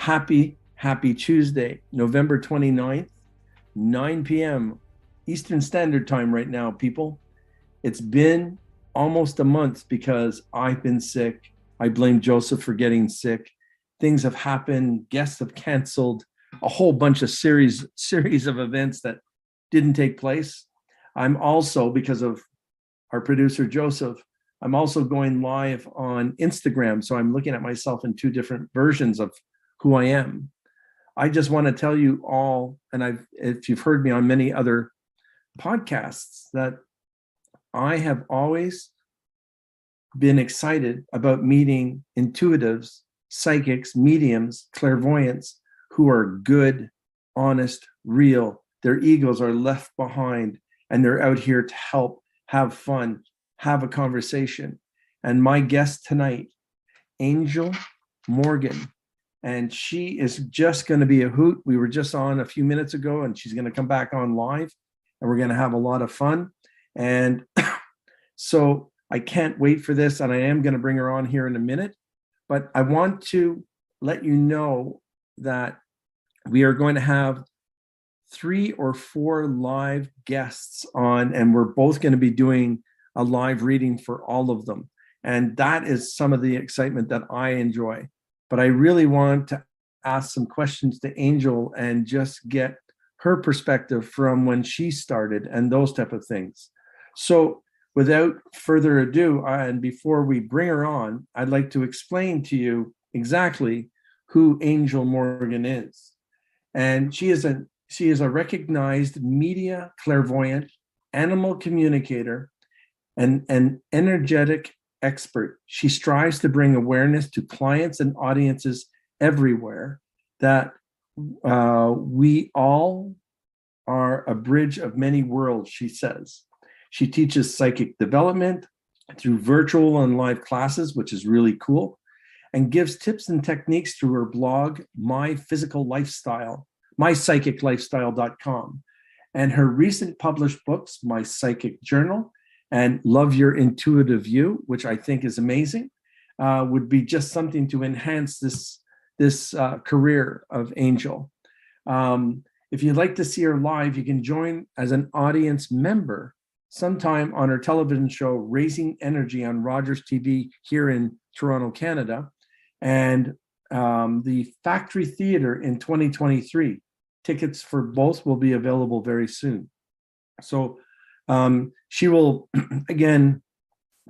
happy Tuesday, November 29th, 9 p.m. Eastern Standard Time right now, people. It's been almost a month because I've been sick. I blame Joseph for getting sick. Things have happened, guests have canceled, a whole bunch of series of events that didn't take place. I'm also, because of our producer Joseph, I'm also going live on Instagram. So I'm looking at myself in two different versions of who I am. I just want to tell you all, and if you've heard me on many other podcasts, that I have always been excited about meeting intuitives, psychics, mediums, clairvoyants who are good, honest, real. Their egos are left behind and they're out here to help, have fun, have a conversation. And my guest tonight, Angel Morgan, and she is just going to be a hoot. We were just on a few minutes ago and she's going to come back on live and we're going to have a lot of fun. And so I can't wait for this, and I am going to bring her on here in a minute. But I want to let you know that we are going to have 3 or 4 live guests on, and we're both going to be doing a live reading for all of them. And that is some of the excitement that I enjoy. But I really want to ask some questions to Angel and just get her perspective from when she started and those type of things. So without further ado, and before we bring her on, I'd like to explain to you exactly who Angel Morgan is. And she is a recognized media clairvoyant, animal communicator, and an energetic expert. She strives to bring awareness to clients and audiences everywhere that we all are a bridge of many worlds, she says. She teaches psychic development through virtual and live classes, which is really cool, and gives tips and techniques through her blog, My Physical Lifestyle, mypsychiclifestyle.com, and her recent published books, My Psychic Journal and Love Your Intuitive You, which I think is amazing, would be just something to enhance this career of Angel. If you'd like to see her live, you can join as an audience member sometime on her television show, Raising Energy, on Rogers TV here in Toronto, Canada, and the Factory Theatre in 2023. Tickets for both will be available very soon. So she will, again,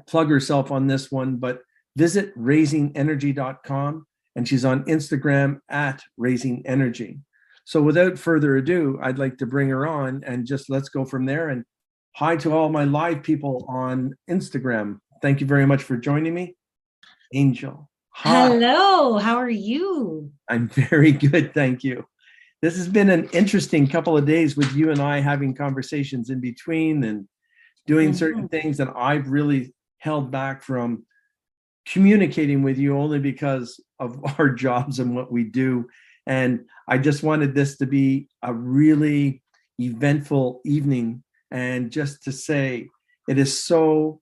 plug herself on this one, but visit raisingenergy.com, and she's on Instagram at Raising Energy. So without further ado, I'd like to bring her on and just let's go from there. And hi to all my live people on Instagram. Thank you very much for joining me. Angel. Hi. Hello, how are you? I'm very good, thank you. This has been an interesting couple of days with you and I having conversations in between and doing certain things that I've really held back from communicating with you only because of our jobs and what we do. And I just wanted this to be a really eventful evening. And just to say, it is so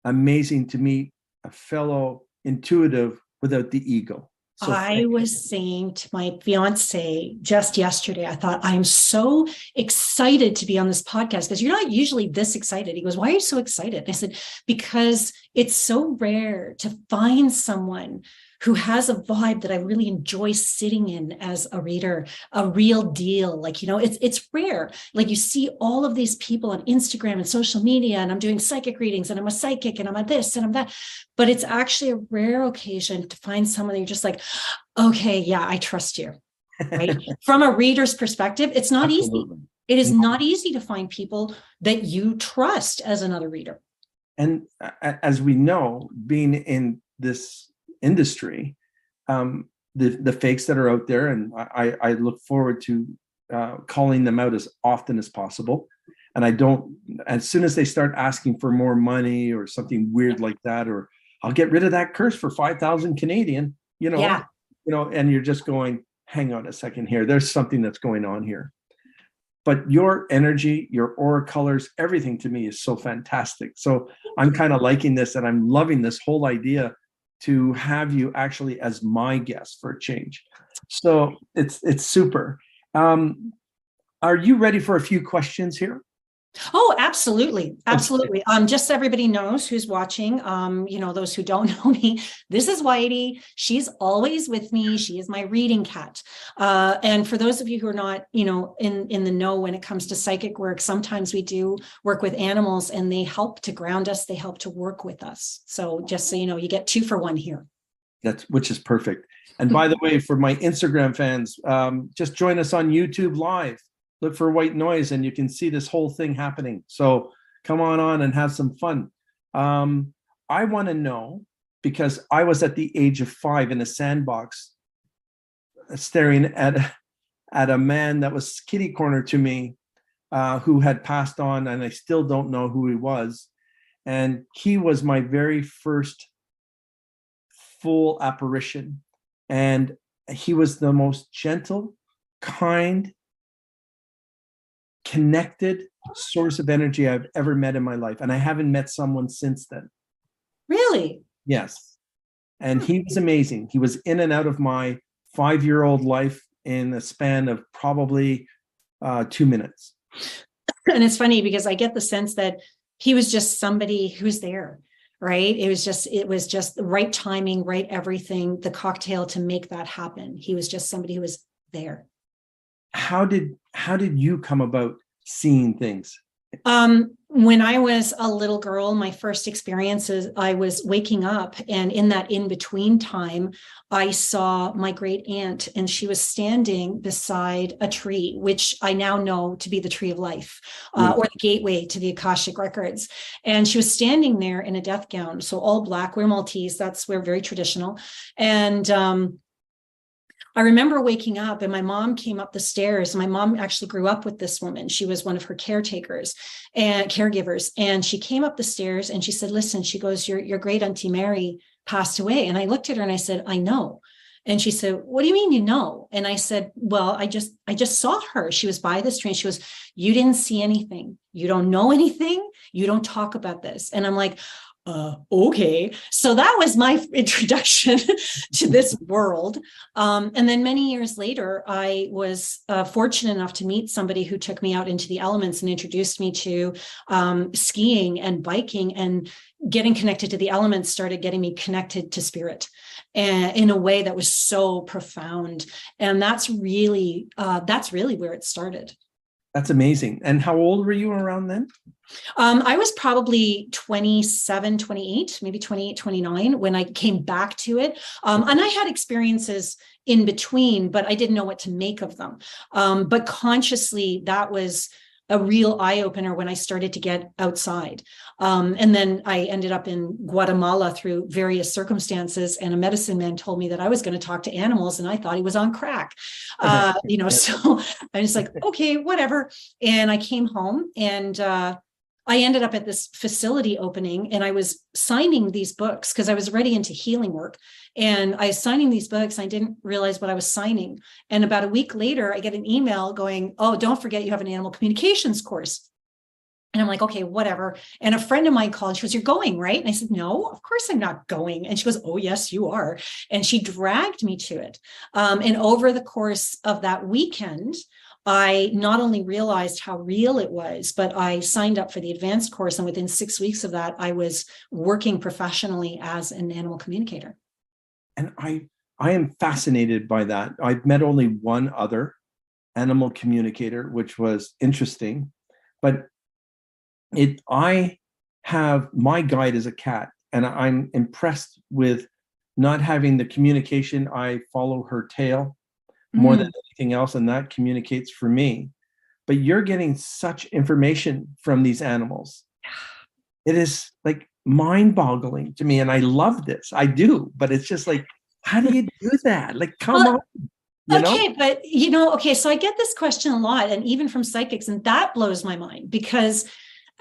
amazing to meet a fellow intuitive without the ego. So I was saying to my fiance just yesterday, I thought, I'm so excited to be on this podcast because you're not usually this excited. He goes, why are you so excited? I said, because it's so rare to find someone who has a vibe that I really enjoy sitting in as a reader, a real deal. Like, it's rare. Like you see all of these people on Instagram and social media, and I'm doing psychic readings and I'm a psychic and I'm a this and I'm that, but it's actually a rare occasion to find someone that you're just like, okay, yeah, I trust you, right? From a reader's perspective, it's not Absolutely. Easy. It is not easy to find people that you trust as another reader. And as we know, being in this industry, the fakes that are out there, and I look forward to calling them out as often as possible. And I don't, as soon as they start asking for more money or something weird like that, or I'll get rid of that curse for 5,000 Canadian, and you're just going, hang on a second here. There's something that's going on here. But your energy, your aura colors, everything to me is so fantastic. So I'm kind of liking this, and I'm loving this whole idea to have you actually as my guest for a change. So it's super. Um, are you ready for a few questions here? Oh, absolutely. Okay. Absolutely. Just so everybody knows who's watching, those who don't know me, this is Whitey. She's always with me. She is my reading cat. And for those of you who are not, in the know when it comes to psychic work, sometimes we do work with animals and they help to ground us. They help to work with us. So just so you know, you get 2 for 1 here. Which is perfect. And by the way, for my Instagram fans, just join us on YouTube Live. Look for White Noise, and you can see this whole thing happening. So come on and have some fun. I want to know, because I was at the age of 5 in a sandbox, staring at a man that was kitty corner to me, who had passed on, and I still don't know who he was. And he was my very first full apparition. And he was the most gentle, kind, connected source of energy I've ever met in my life. And I haven't met someone since then. Really? Yes. And he was amazing. He was in and out of my 5-year-old life in a span of probably 2 minutes. And it's funny because I get the sense that he was just somebody who's there, right? It was just the right timing, right everything, the cocktail to make that happen. He was just somebody who was there. How did you come about seeing things? When I was a little girl, my first experiences, I was waking up, and in that in-between time, I saw my great aunt, and she was standing beside a tree, which I now know to be the tree of life, or the gateway to the Akashic records. And she was standing there in a death gown, so all black. We're Maltese, we're very traditional. And I remember waking up and my mom came up the stairs. My mom actually grew up with this woman. She was one of her caretakers and caregivers. And she came up the stairs and she said, listen, she goes, your great auntie Mary passed away. And I looked at her and I said, I know. And she said, what do you mean, you know? And I said, well, I just saw her. She was by this train. She goes, you didn't see anything. You don't know anything. You don't talk about this. And I'm like, okay. So that was my introduction to this world. And then many years later, I was fortunate enough to meet somebody who took me out into the elements and introduced me to skiing and biking, and getting connected to the elements started getting me connected to spirit, and in a way that was so profound. And that's really where it started. That's amazing. And how old were you around then? I was probably 27, 28, maybe 28, 29 when I came back to it. And I had experiences in between, but I didn't know what to make of them. But consciously, that was a real eye-opener when I started to get outside. And then I ended up in Guatemala through various circumstances, and a medicine man told me that I was going to talk to animals, and I thought he was on crack. So I was like, okay, whatever. And I came home, and I ended up at this facility opening, and I was signing these books because I was already into healing work. And I was signing these books. I didn't realize what I was signing. And about a week later, I get an email going, oh, don't forget you have an animal communications course. And I'm like, okay, whatever. And a friend of mine called. She goes, you're going, right? And I said, no, of course I'm not going. And she goes, oh, yes, you are. And she dragged me to it. And over the course of that weekend, I not only realized how real it was, but I signed up for the advanced course. And within 6 weeks of that, I was working professionally as an animal communicator. And I am fascinated by that. I've met only one other animal communicator, which was interesting. But I have my guide as a cat, and I'm impressed with not having the communication. I follow her tail more than anything else, and that communicates for me. But you're getting such information from these animals. It is like mind-boggling to me, and I love this. I do, but it's just like, how do you do that? Like, come on. Okay, but okay, so I get this question a lot, and even from psychics, and that blows my mind, because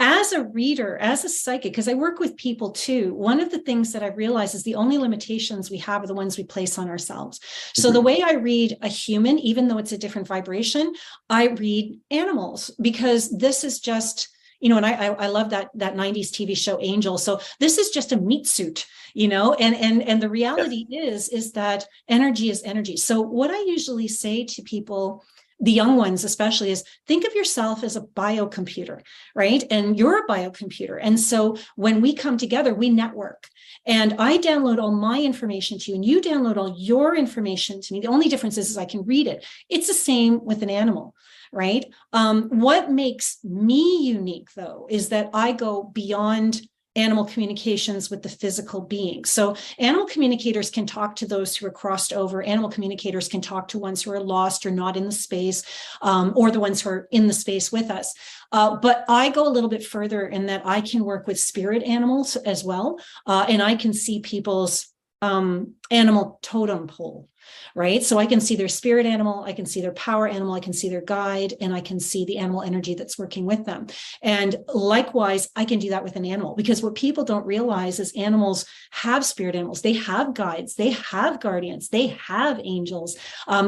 as a reader, as a psychic, because I work with people too, one of the things that I realize is the only limitations we have are the ones we place on ourselves. So the way I read a human, even though it's a different vibration, I read animals, because this is just, I love that 90s TV show Angel. So this is just a meat suit, and the reality is that energy is energy. So what I usually say to people, the young ones especially, is think of yourself as a biocomputer, right? And you're a biocomputer. And so when we come together, we network. And I download all my information to you, and you download all your information to me. The only difference is I can read it. It's the same with an animal, right? What makes me unique, though, is that I go beyond animal communications with the physical being. So animal communicators can talk to those who are crossed over. Animal communicators can talk to ones who are lost or not in the space, or the ones who are in the space with us. But I go a little bit further in that I can work with spirit animals as well. And I can see people's animal totem pole, right? So I can see their spirit animal, I can see their power animal, I can see their guide, and I can see the animal energy that's working with them. And likewise, I can do that with an animal, because what people don't realize is animals have spirit animals, they have guides, they have guardians, they have angels,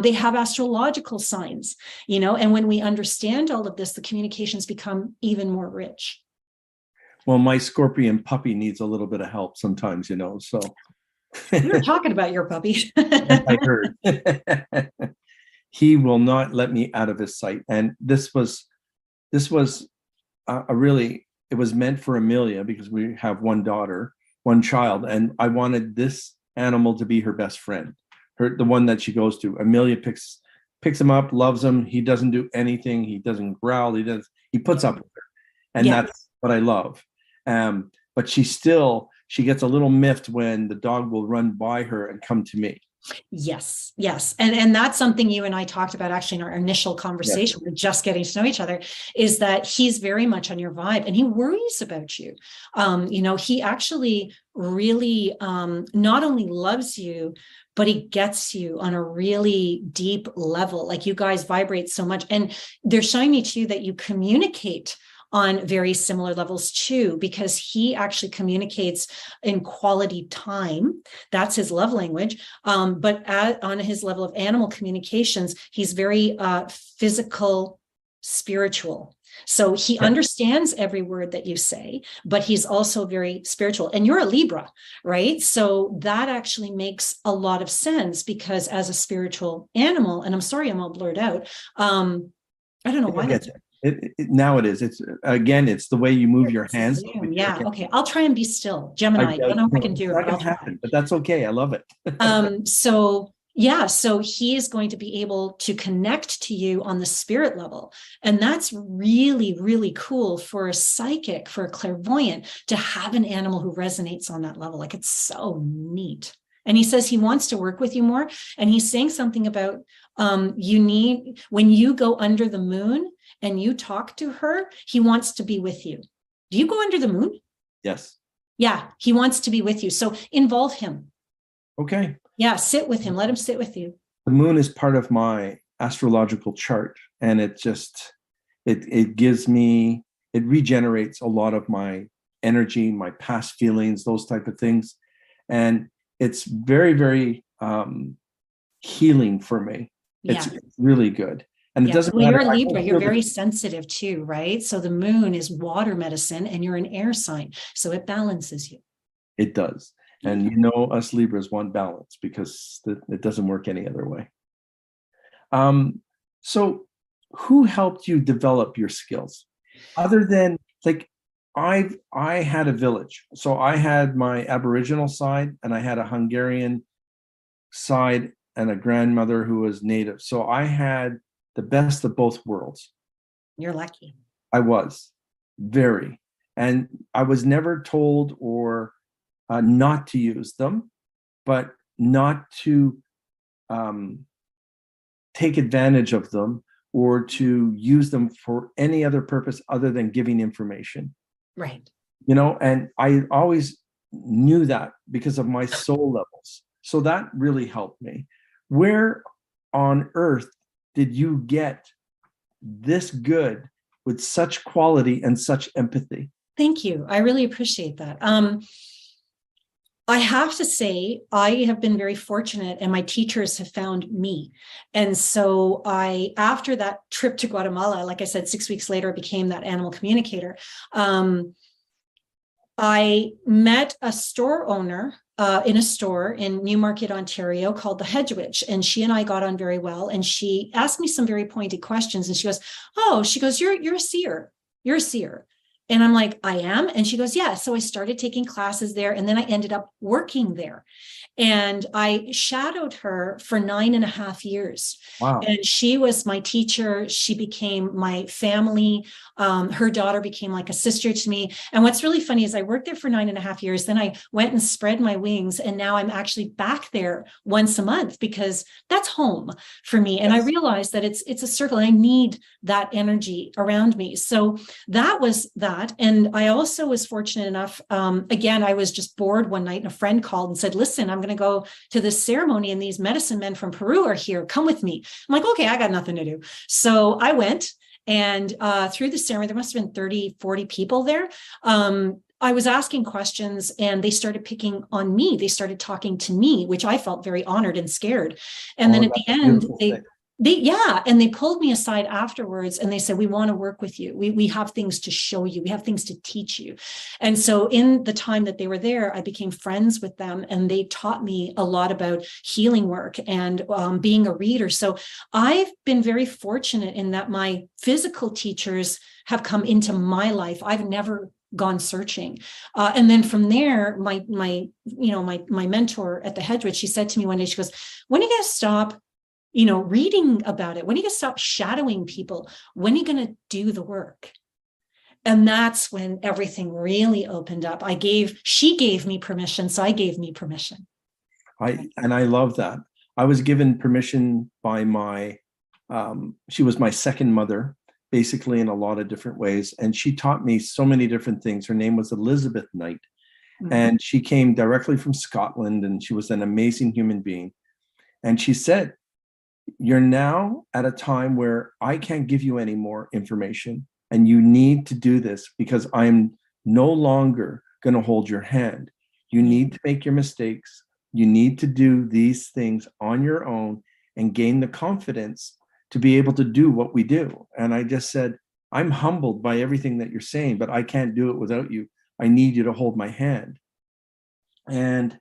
they have astrological signs, and when we understand all of this, the communications become even more rich. Well, my scorpion puppy needs a little bit of help sometimes, so. We were talking about your puppy. Yes, I heard. He will not let me out of his sight. And this was it was meant for Amelia, because we have one daughter, one child, and I wanted this animal to be her best friend, the one that she goes to. Amelia picks him up, loves him. He doesn't do anything. He doesn't growl. He puts up with her. And that's what I love. But she gets a little miffed when the dog will run by her and come to me. Yes. And that's something you and I talked about actually in our initial conversation. We're just getting to know each other, is that he's very much on your vibe and he worries about you. He actually really not only loves you, but he gets you on a really deep level. Like, you guys vibrate so much, and they're showing me too that you communicate on very similar levels too, because he actually communicates in quality time. That's his love language. But on his level of animal communications, he's very physical, spiritual. So he understands every word that you say, but he's also very spiritual. And you're a Libra, right? So that actually makes a lot of sense, because as a spiritual animal, and I'm sorry, I'm all blurred out. I don't know why that's now it is. It's the way you move your hands. Yeah. Okay. I'll try and be still. Gemini. I don't know if I can do it. It's not gonna happen, but that's okay. I love it. So he is going to be able to connect to you on the spirit level. And that's really, really cool for a psychic, for a clairvoyant, to have an animal who resonates on that level. Like, it's so neat. And he says he wants to work with you more. And he's saying something about when you go under the moon and you talk to her, he wants to be with you. Do you go under the moon? Yes. Yeah, he wants to be with you. So involve him. Okay. Yeah, sit with him. Let him sit with you. The moon is part of my astrological chart, and it regenerates a lot of my energy, my past feelings, those type of things. And it's very, very healing for me. It's really good. And it doesn't matter. You're a Libra, you're very sensitive too, right? So the moon is water medicine and you're an air sign. So it balances you. It does. And us Libras want balance, because it doesn't work any other way. So who helped you develop your skills? Other than, like, I had a village. So I had my Aboriginal side and I had a Hungarian side and a grandmother who was native. So I had the best of both worlds. You're lucky. I was very, and I was never told or not to use them, but not to take advantage of them or to use them for any other purpose other than giving information. Right. And I always knew that because of my soul levels. So that really helped me. Where on earth did you get this good with such quality and such empathy? Thank you. I really appreciate that. I have to say, I have been very fortunate and my teachers have found me. And so after that trip to Guatemala, like I said, 6 weeks later, I became that animal communicator. I met a store owner in a store in Newmarket, Ontario called the Hedge Witch. And she and I got on very well. And she asked me some very pointed questions. And she goes, "Oh, she goes, you're a seer. You're a seer." And I'm like, "I am." And she goes, "Yeah." So I started taking classes there. And then I ended up working there. And I shadowed her for 9.5 years. Wow. And she was my teacher. She became my family. Her daughter became like a sister to me. And what's really funny is I worked there for 9.5 years. Then I went and spread my wings. And now I'm actually back there once a month because that's home for me. And I Yes. realized that it's a circle. I need that energy around me. So that was that. And I also was fortunate enough. Again, I was just bored one night and a friend called and said, "Listen, I'm going to go to this ceremony and these medicine men from Peru are here. Come with me." I'm like, "Okay, I got nothing to do." So I went. And through the ceremony, there must have been 30, 40 people there. I was asking questions and they started picking on me. They started talking to me, which I felt very honored and scared. And then Oh, at the that's a end, beautiful thing. yeah, and they pulled me aside afterwards and they said, "We want to work with you. We have things to show you. We have things to teach you." And so in the time that they were there, I became friends with them and they taught me a lot about healing work and being a reader. So I've been very fortunate in that my physical teachers have come into my life. I've never gone searching. And then from there, my mentor at the Hedgewood, she said to me one day, she goes, "When are you going to stop reading about it? When are you going to stop shadowing people? When are you going to do the work?" And that's when everything really opened up. She gave me permission. So I gave me permission. I love that. I was given permission by she was my second mother, basically in a lot of different ways. And she taught me so many different things. Her name was Elizabeth Knight. Mm-hmm. And she came directly from Scotland and she was an amazing human being. And she said, "You're now at a time where I can't give you any more information. And you need to do this because I'm no longer going to hold your hand. You Yeah. need to make your mistakes. You need to do these things on your own and gain the confidence to be able to do what we do." And I just said, "I'm humbled by everything that you're saying, but I can't do it without you. I need you to hold my hand." And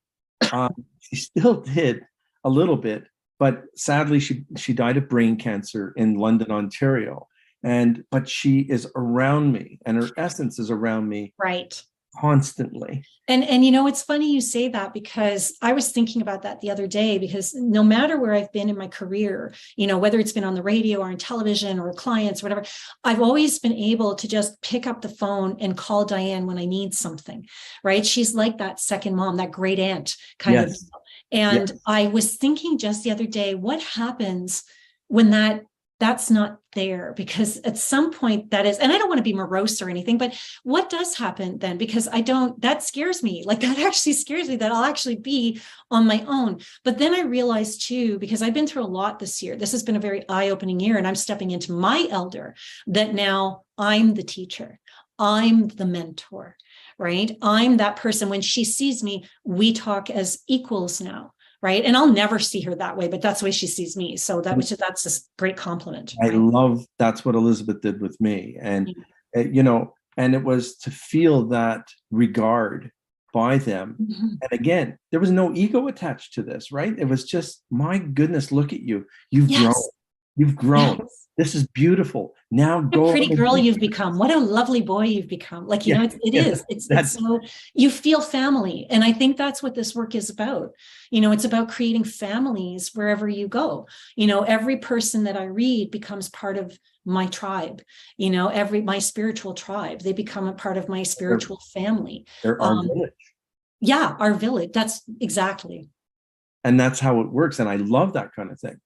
she still did a little bit, but sadly, she died of brain cancer in London, Ontario. But she is around me, and her essence is around me Right. constantly. And it's funny you say that because I was thinking about that the other day because no matter where I've been in my career, whether it's been on the radio or on television or clients or whatever, I've always been able to just pick up the phone and call Diane when I need something, right? She's like that second mom, that great aunt kind of. Yes, And yes. I was thinking just the other day, what happens when that's not there? Because at some point that is, and I don't want to be morose or anything, but what does happen then? Because that scares me. Like that actually scares me that I'll actually be on my own. But then I realized too, because I've been through a lot this year, this has been a very eye-opening year and I'm stepping into my elder, that now I'm the teacher. I'm the mentor, right? I'm that person. When she sees me, we talk as equals now, right? And I'll never see her that way, but that's the way she sees me. So that's a great compliment, I right? love that's what Elizabeth did with me. And it was to feel that regard by them. Mhm. And again, there was no ego attached to this, right? It was just, my goodness, look at you. You've grown. Yes. You've grown. Yes. This is beautiful. Now What a go pretty out and girl do you've things. become. What a lovely boy you've become. Like, Yeah, it yeah, is. It's that's so you feel family. And I think that's what this work is about. It's about creating families wherever you go. Every person that I read becomes part of my tribe, my spiritual tribe. They become a part of my there, spiritual family. there are Um, village. yeah, our village. That's exactly. And that's how it works. And I love that kind of thing.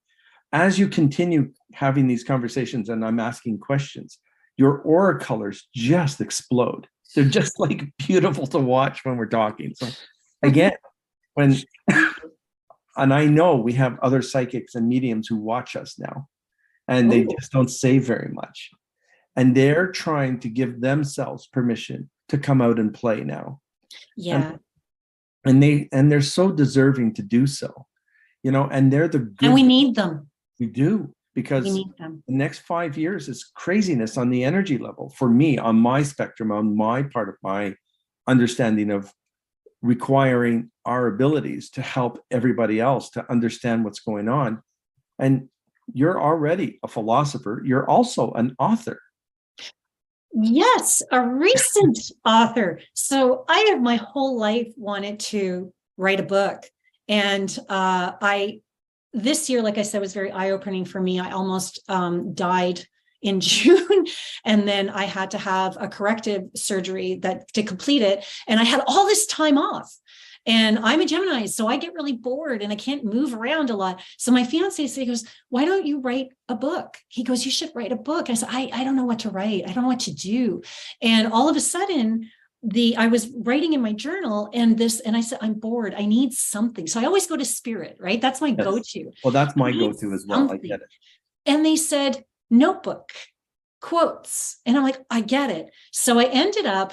As you continue having these conversations and I'm asking questions, your aura colors just explode. They're just like beautiful to watch when we're talking. So again, when and I know we have other psychics and mediums who watch us now, and they Oh, just don't say very much. And they're trying to give themselves permission to come out and play now. And yeah. and they're so deserving to do so, and they're the And good. we need them. We do, We because need them. the next 5 years is craziness on the energy level for me, on my spectrum, on my part of my understanding of requiring our abilities to help everybody else to understand what's going on. And you're already a philosopher. You're also an author. Yes, a recent author. So I have my whole life wanted to write a book. And I this year, like I said, was very eye-opening for me. I almost died in June, and then I had to have a corrective surgery that to complete it. And I had all this time off. And I'm a Gemini, so I get really bored and I can't move around a lot. So my fiance said, he goes, why don't you write a book? He goes, you should write a book. I said, I don't know what to write. I don't know what to do. And all of a sudden, I was writing in my journal and I said, I'm bored. I need something. So I always go to spirit, right? That's my Yes. go-to. Well, that's I my need go-to as well. I something. get it. And they said, notebook, quotes. And I'm like, I get it. So I ended up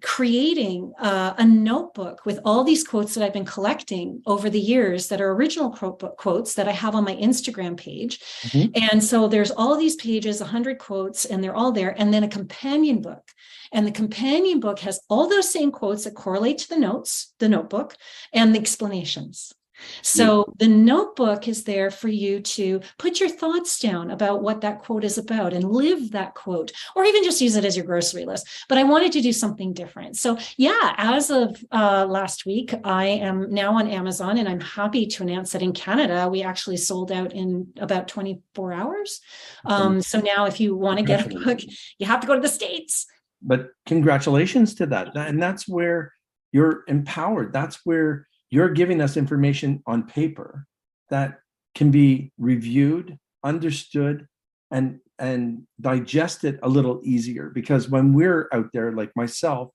creating a notebook with all these quotes that I've been collecting over the years that are original quotes that I have on my Instagram page. Mm-hmm. And so there's all these pages, 100 quotes, and they're all there. And then a companion book. And the companion book has all those same quotes that correlate to the notes, the notebook, and the explanations. So the notebook is there for you to put your thoughts down about what that quote is about and live that quote, or even just use it as your grocery list. But I wanted to do something different. So yeah, as of last week, I am now on Amazon, and I'm happy to announce that in Canada, we actually sold out in about 24 hours. So now if you want to get a book, you have to go to the States. But congratulations to that. And that's where you're empowered. That's where you're giving us information on paper that can be reviewed, understood, and digested a little easier. Because when we're out there, like myself,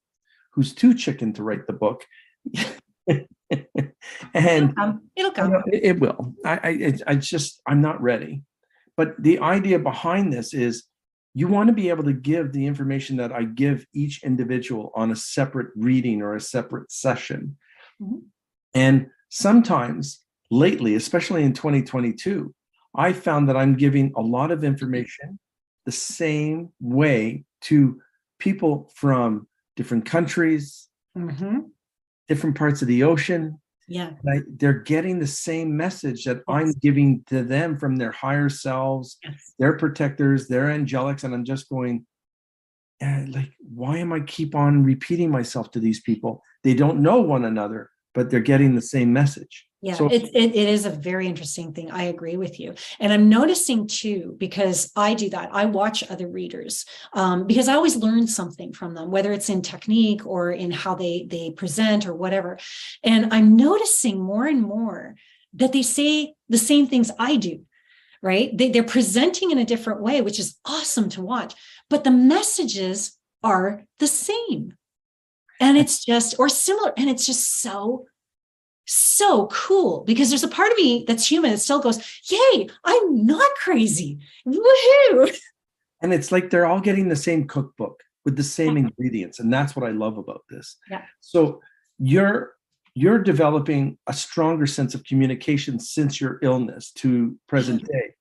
who's too chicken to write the book, and it'll come. It will. I'm not ready. But the idea behind this is you want to be able to give the information that I give each individual on a separate reading or a separate session. Mm-hmm. And sometimes lately, especially in 2022, I found that I'm giving a lot of information the same way to people from different countries, mm-hmm. different parts of the ocean. Yeah. They're getting the same message that yes. I'm giving to them from their higher selves, yes. their protectors, their angelics. And I'm just going, like, why am I keep on repeating myself to these people? They don't know one another, but they're getting the same message. Yeah, so it is a very interesting thing. I agree with you. And I'm noticing too, because I do that. I watch other readers because I always learn something from them, whether it's in technique or in how they present or whatever. And I'm noticing more and more that they say the same things I do, right? They're presenting in a different way, which is awesome to watch. But the messages are the same. And it's just, or similar, and it's just so cool, because there's a part of me that's human that still goes, yay, I'm not crazy. Woohoo. And it's like they're all getting the same cookbook with the same ingredients. And that's what I love about this. Yeah. So you're developing a stronger sense of communication since your illness to present day.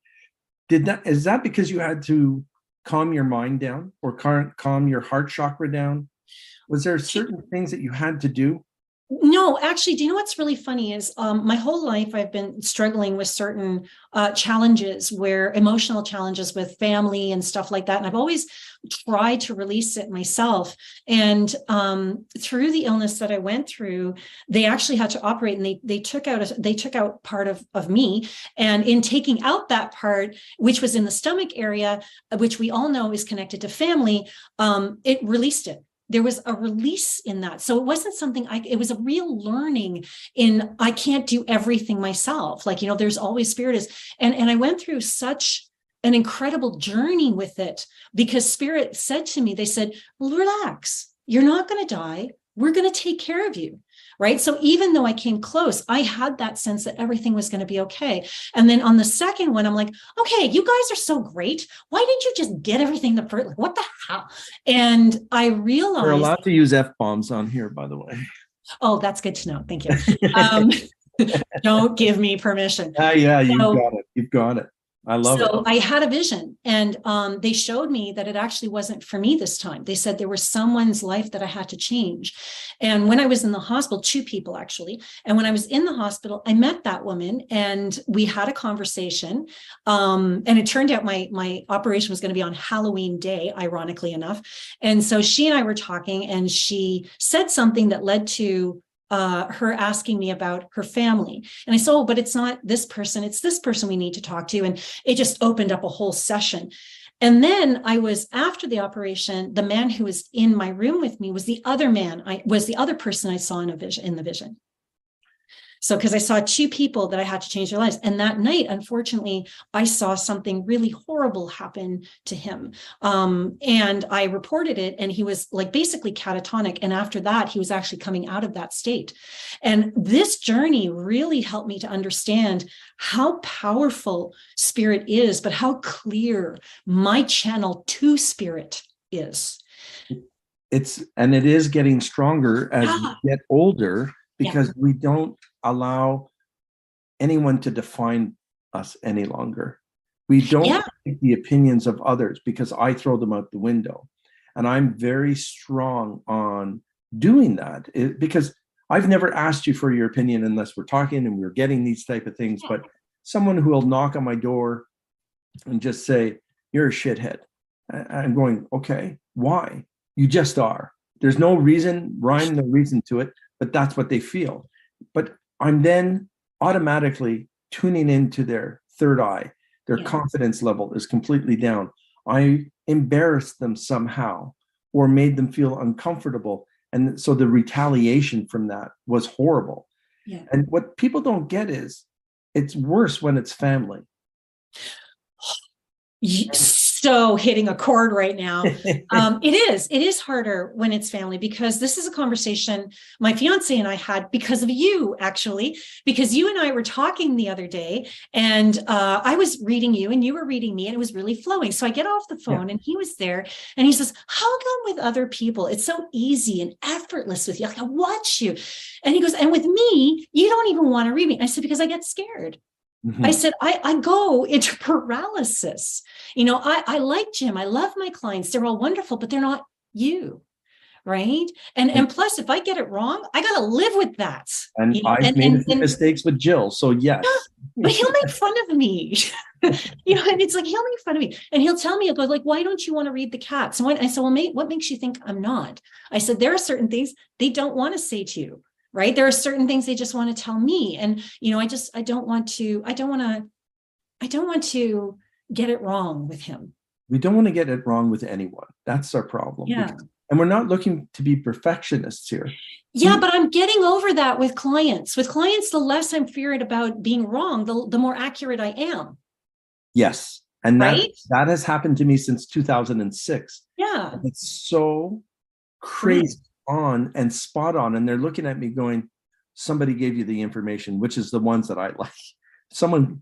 Is that because you had to calm your mind down or calm your heart chakra down? Was there certain things that you had to do? No, actually, do you know what's really funny is my whole life I've been struggling with certain challenges, where emotional challenges with family and stuff like that. And I've always tried to release it myself. And through the illness that I went through, they actually had to operate, and they took out part of me. And in taking out that part, which was in the stomach area, which we all know is connected to family, it released it. There was a release in that. So it wasn't something it was a real learning in, I can't do everything myself. Like, there's always spirit is. And I went through such an incredible journey with it, because spirit said to me, they said, well, relax, you're not going to die. We're going to take care of you. Right. So even though I came close, I had that sense that everything was going to be okay. And then on the second one, I'm like, okay, you guys are so great. Why didn't you just get everything the first? Like, what the hell? And I realized we're allowed to use F-bombs on here, by the way. Oh, that's good to know. Thank you. Um, don't give me permission. Yeah, you've So got it. You've got it. I love it. So I had a vision, and they showed me that it actually wasn't for me this time. They said there was someone's life that I had to change. And when I was in the hospital, two people actually, and when I was in the hospital, I met that woman and we had a conversation. And it turned out my operation was going to be on Halloween Day, ironically enough. And so she and I were talking, and she said something that led to her asking me about her family. And I said, oh, but it's not this person, it's this person we need to talk to. And it just opened up a whole session. And then I was, after the operation, the man who was in my room with me was the other man, I was the other person I saw in the vision. So, because I saw two people that I had to change their lives. And that night, unfortunately, I saw something really horrible happen to him. And I reported it, and he was like basically catatonic. And after that, he was actually coming out of that state. And this journey really helped me to understand how powerful spirit is, but how clear my channel to spirit is. It is getting stronger as we get older, because Yeah. we don't allow anyone to define us any longer. We don't take the opinions of others, because I throw them out the window. And I'm very strong on doing that, because I've never asked you for your opinion unless we're talking and we're getting these type of things. But someone who will knock on my door and just say, you're a shithead. I'm going, okay, why? You just are. There's no reason, rhyme, no reason to it, but that's what they feel. But I'm then automatically tuning into their third eye. Their confidence level is completely down. I embarrassed them somehow or made them feel uncomfortable. And so the retaliation from that was horrible. Yeah. And what people don't get is it's worse when it's family. So hitting a chord right now. It is harder when it's family, because this is a conversation my fiance and I had because of you, actually, because you and I were talking the other day, and I was reading you and you were reading me, and it was really flowing. So I get off the phone and he was there, and he says, how come with other people it's so easy and effortless with you? Like, I watch you. And he goes, and with me, you don't even want to read me. I said, because I get scared. Mm-hmm. I said, I go into paralysis. I like Jim. I love my clients. They're all wonderful, but they're not you. Right. And plus, if I get it wrong, I got to live with that. And I've made a few mistakes with Jill. So yes. But he'll make fun of me. And it's like, he'll make fun of me. And he'll tell me, he'll go like, why don't you want to read the cats? And I said, well, mate, what makes you think I'm not? I said, there are certain things they don't want to say to you. Right. There are certain things they just want to tell me. And, I don't want to get it wrong with him. We don't want to get it wrong with anyone. That's our problem. Yeah. And we're not looking to be perfectionists here. Yeah, but I'm getting over that with clients. With clients, the less I'm feared about being wrong, the more accurate I am. Yes. And right? that has happened to me since 2006. Yeah. It's so crazy. On and spot on, and they're looking at me going, somebody gave you the information, which is the ones that I like.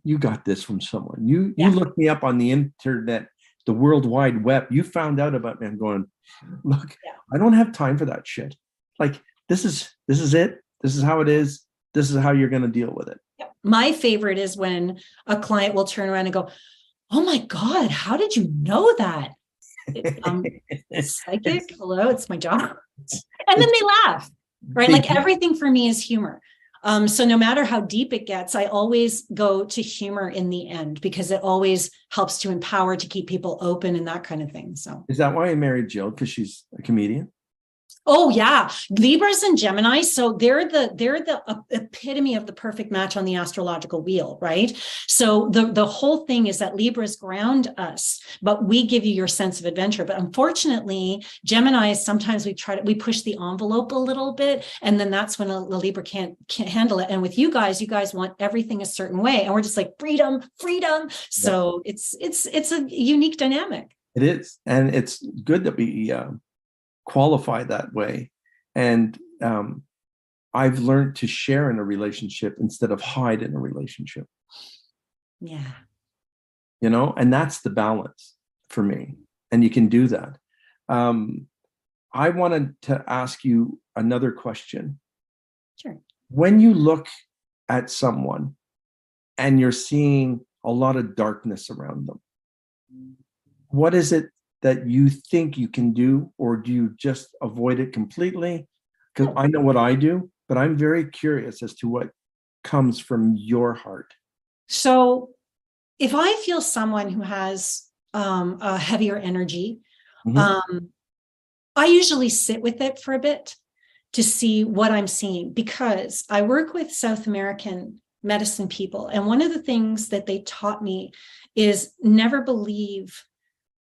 You got this from someone. You looked me up on the internet, the World Wide Web. You found out about me. I'm going, look, I don't have time for that shit. Like, this is it. This is how it is. This is how you're going to deal with it. My favorite is when a client will turn around and go, oh my God, how did you know that? Psychic, hello, it's my job. And then they laugh, right? Like, everything for me is humor. So no matter how deep it gets, I always go to humor in the end, because it always helps to empower, to keep people open and that kind of thing. So is that why I married Jill? Because she's a comedian? Oh yeah, Libras and Gemini. So they're the epitome of the perfect match on the astrological wheel, right? So the whole thing is that Libras ground us, but we give you your sense of adventure. But unfortunately, Gemini, sometimes we push the envelope a little bit, and then that's when a Libra can't handle it. And with you guys want everything a certain way, and we're just like freedom. So it's a unique dynamic. It is, and it's good that we qualify that way. And I've learned to share in a relationship instead of hide in a relationship. Yeah. And that's the balance for me. And you can do that. I wanted to ask you another question. Sure. When you look at someone and you're seeing a lot of darkness around them, what is it that you think you can do, or do you just avoid it completely? Because I know what I do, but I'm very curious as to what comes from your heart. So if I feel someone who has a heavier energy, um, I usually sit with it for a bit to see what I'm seeing, because I work with South American medicine people. And one of the things that they taught me is never believe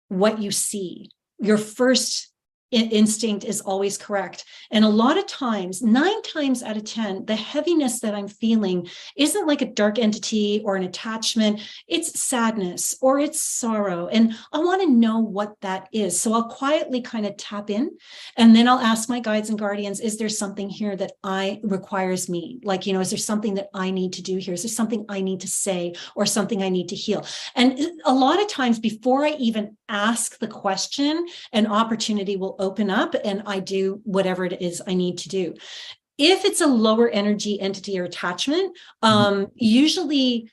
what you see. Your first instinct is always correct. And a lot of times, 9 times out of 10, the heaviness that I'm feeling isn't like a dark entity or an attachment. It's sadness or it's sorrow. And I want to know what that is. So I'll quietly kind of tap in, and then I'll ask my guides and guardians, is there something here that requires me? Like, is there something that I need to do here? Is there something I need to say or something I need to heal? And a lot of times before I even ask the question, an opportunity will open up and I do whatever it is I need to do. If it's a lower energy entity or attachment, usually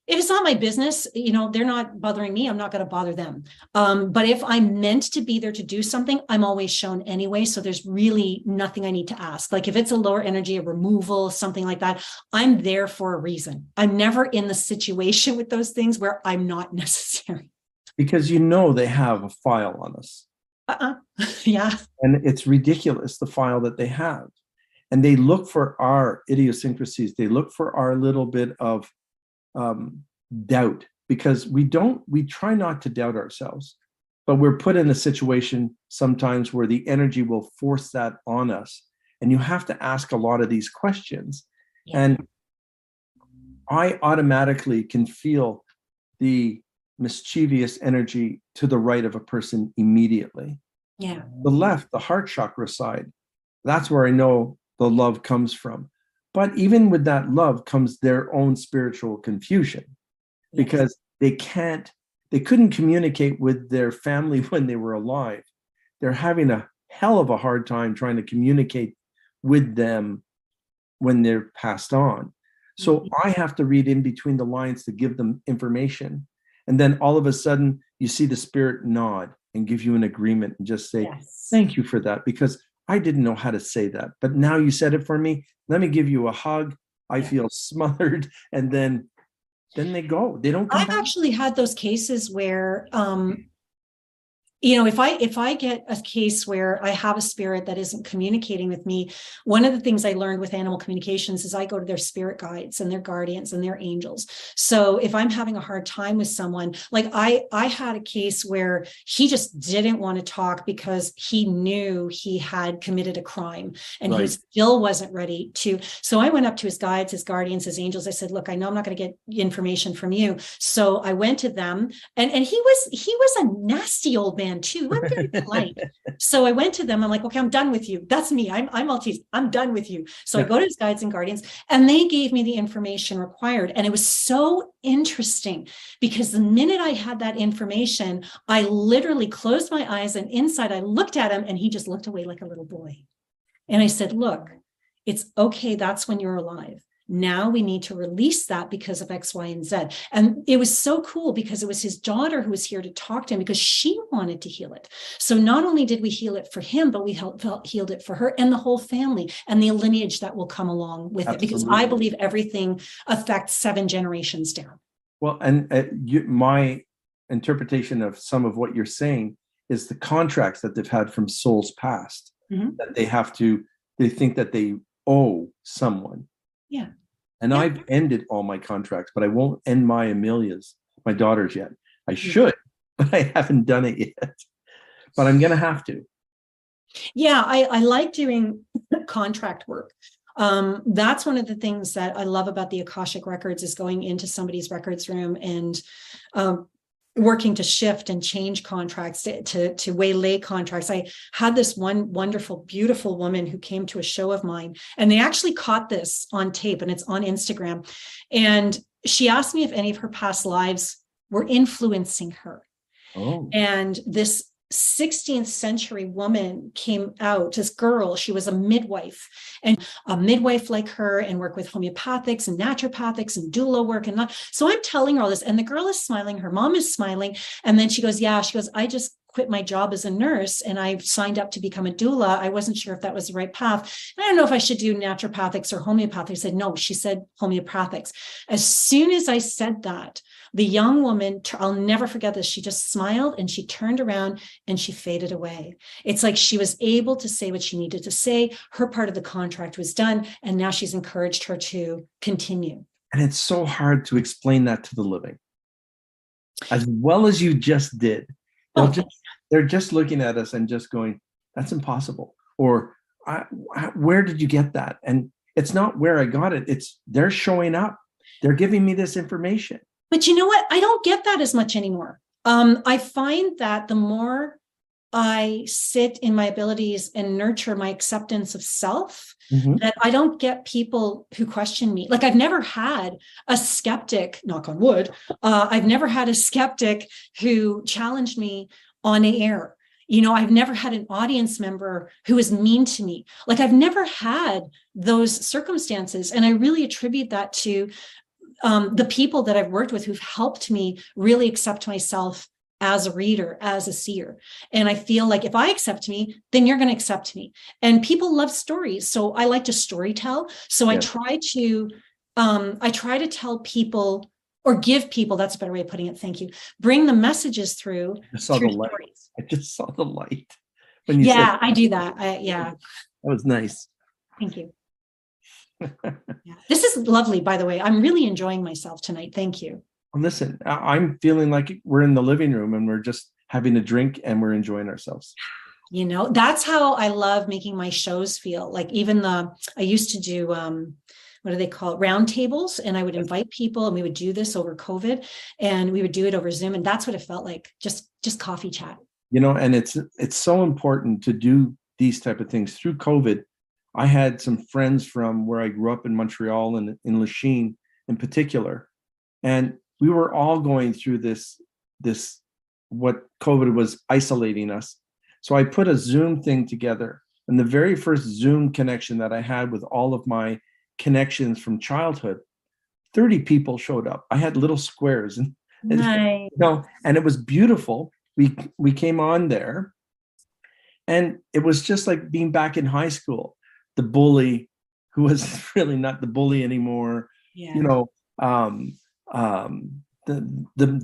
if it's not my business, they're not bothering me, I'm not going to bother them. But if I'm meant to be there to do something, I'm always shown anyway. So there's really nothing I need to ask. Like if it's a lower energy, a removal, something like that, I'm there for a reason. I'm never in the situation with those things where I'm not necessary. Because they have a file on us. Yeah. And it's ridiculous, the file that they have. And they look for our idiosyncrasies. They look for our little bit of doubt, because we try not to doubt ourselves, but we're put in a situation sometimes where the energy will force that on us. And you have to ask a lot of these questions. Yeah. And I automatically can feel the mischievous energy to the right of a person immediately. Yeah. The left, the heart chakra side, that's where I know the love comes from. But even with that love comes their own spiritual confusion, because they couldn't communicate with their family when they were alive. They're having a hell of a hard time trying to communicate with them when they're passed on. So I have to read in between the lines to give them information. And then all of a sudden you see the spirit nod and give you an agreement and just say, thank you for that, because I didn't know how to say that, but now you said it for me. Let me give you a hug. I feel smothered. And then they go. They don't come back. I've actually had those cases where if I get a case where I have a spirit that isn't communicating with me, one of the things I learned with animal communications is I go to their spirit guides and their guardians and their angels. So if I'm having a hard time with someone, like I had a case where he just didn't want to talk because he knew he had committed a crime and he still wasn't ready to. So I went up to his guides, his guardians, his angels. I said, look, I know I'm not going to get information from you. So I went to them, and he was a nasty old man too. I'm very polite. So I went to them. I'm like, okay, I'm done with you. That's me. I'm Maltese. I'm done with you. So I go to his guides and guardians, and they gave me the information required. And it was so interesting because the minute I had that information, I literally closed my eyes, and inside I looked at him, and he just looked away like a little boy. And I said, look, it's okay. That's when you're alive. Now we need to release that because of X, Y, and Z. And it was so cool because it was his daughter who was here to talk to him because she wanted to heal it. So not only did we heal it for him, but we healed it for her and the whole family and the lineage that will come along with it. Because I believe everything affects 7 generations down. Well, and my interpretation of some of what you're saying is the contracts that they've had from souls past, that they think that they owe someone. Yeah. And I've ended all my contracts, but I won't end my daughter's yet. I should, but I haven't done it yet. But I'm going to have to. Yeah, I like doing contract work. That's one of the things that I love about the Akashic records is going into somebody's records room and working to shift and change contracts, to waylay contracts. I had this one wonderful, beautiful woman who came to a show of mine, and they actually caught this on tape, and it's on Instagram. And she asked me if any of her past lives were influencing her. Oh. And this 16th century woman came out, this girl, she was a midwife, and a midwife like her, and work with homeopathics and naturopathics and doula work. And not, so I'm telling her all this, and the girl is smiling, her mom is smiling. And then she goes, yeah, she goes, I just quit my job as a nurse and I signed up to become a doula. I wasn't sure if that was the right path. And I don't know if I should do naturopathics or homeopathics. I said, no, she said homeopathics. As soon as I said that, the young woman, I'll never forget this, she just smiled and she turned around and she faded away. It's like she was able to say what she needed to say. Her part of the contract was done. And now she's encouraged her to continue. And it's so hard to explain that to the living. As well as you just did. They're just looking at us and just going, that's impossible. Or where did you get that? And it's not where I got it. It's they're showing up. They're giving me this information. But you know what? I don't get that as much anymore. I find that the more I sit in my abilities and nurture my acceptance of self, that I don't get people who question me. Like I've never had a skeptic, knock on wood, I've never had a skeptic who challenged me on air. You know, I've never had an audience member who was mean to me. Like I've never had those circumstances. And I really attribute that to the people that I've worked with who've helped me really accept myself as a reader, as a seer. And I feel like if I accept me, then you're going to accept me. And people love stories. So I like to story tell. So I try to tell people or give people, that's a better way of putting it. Thank you. Bring the messages through stories. I just saw the light. When you said, I do that. That was nice. Thank you. This is lovely, by the way. I'm really enjoying myself tonight. Thank you. Listen, I'm feeling like we're in the living room and we're just having a drink and we're enjoying ourselves. You know, that's how I love making my shows feel. Like even I used to do, what do they call it? Round tables. And I would invite people and we would do this over COVID and we would do it over Zoom. And that's what it felt like. Just coffee chat. You know, and it's so important to do these type of things through COVID. I had some friends from where I grew up in Montreal and in Lachine in particular. And we were all going through this, what COVID was isolating us. So I put a Zoom thing together. And the very first Zoom connection that I had with all of my connections from childhood, 30 people showed up. I had little squares and, nice. And it was beautiful. We came on there and it was just like being back in high school. The bully who was really not the bully anymore, the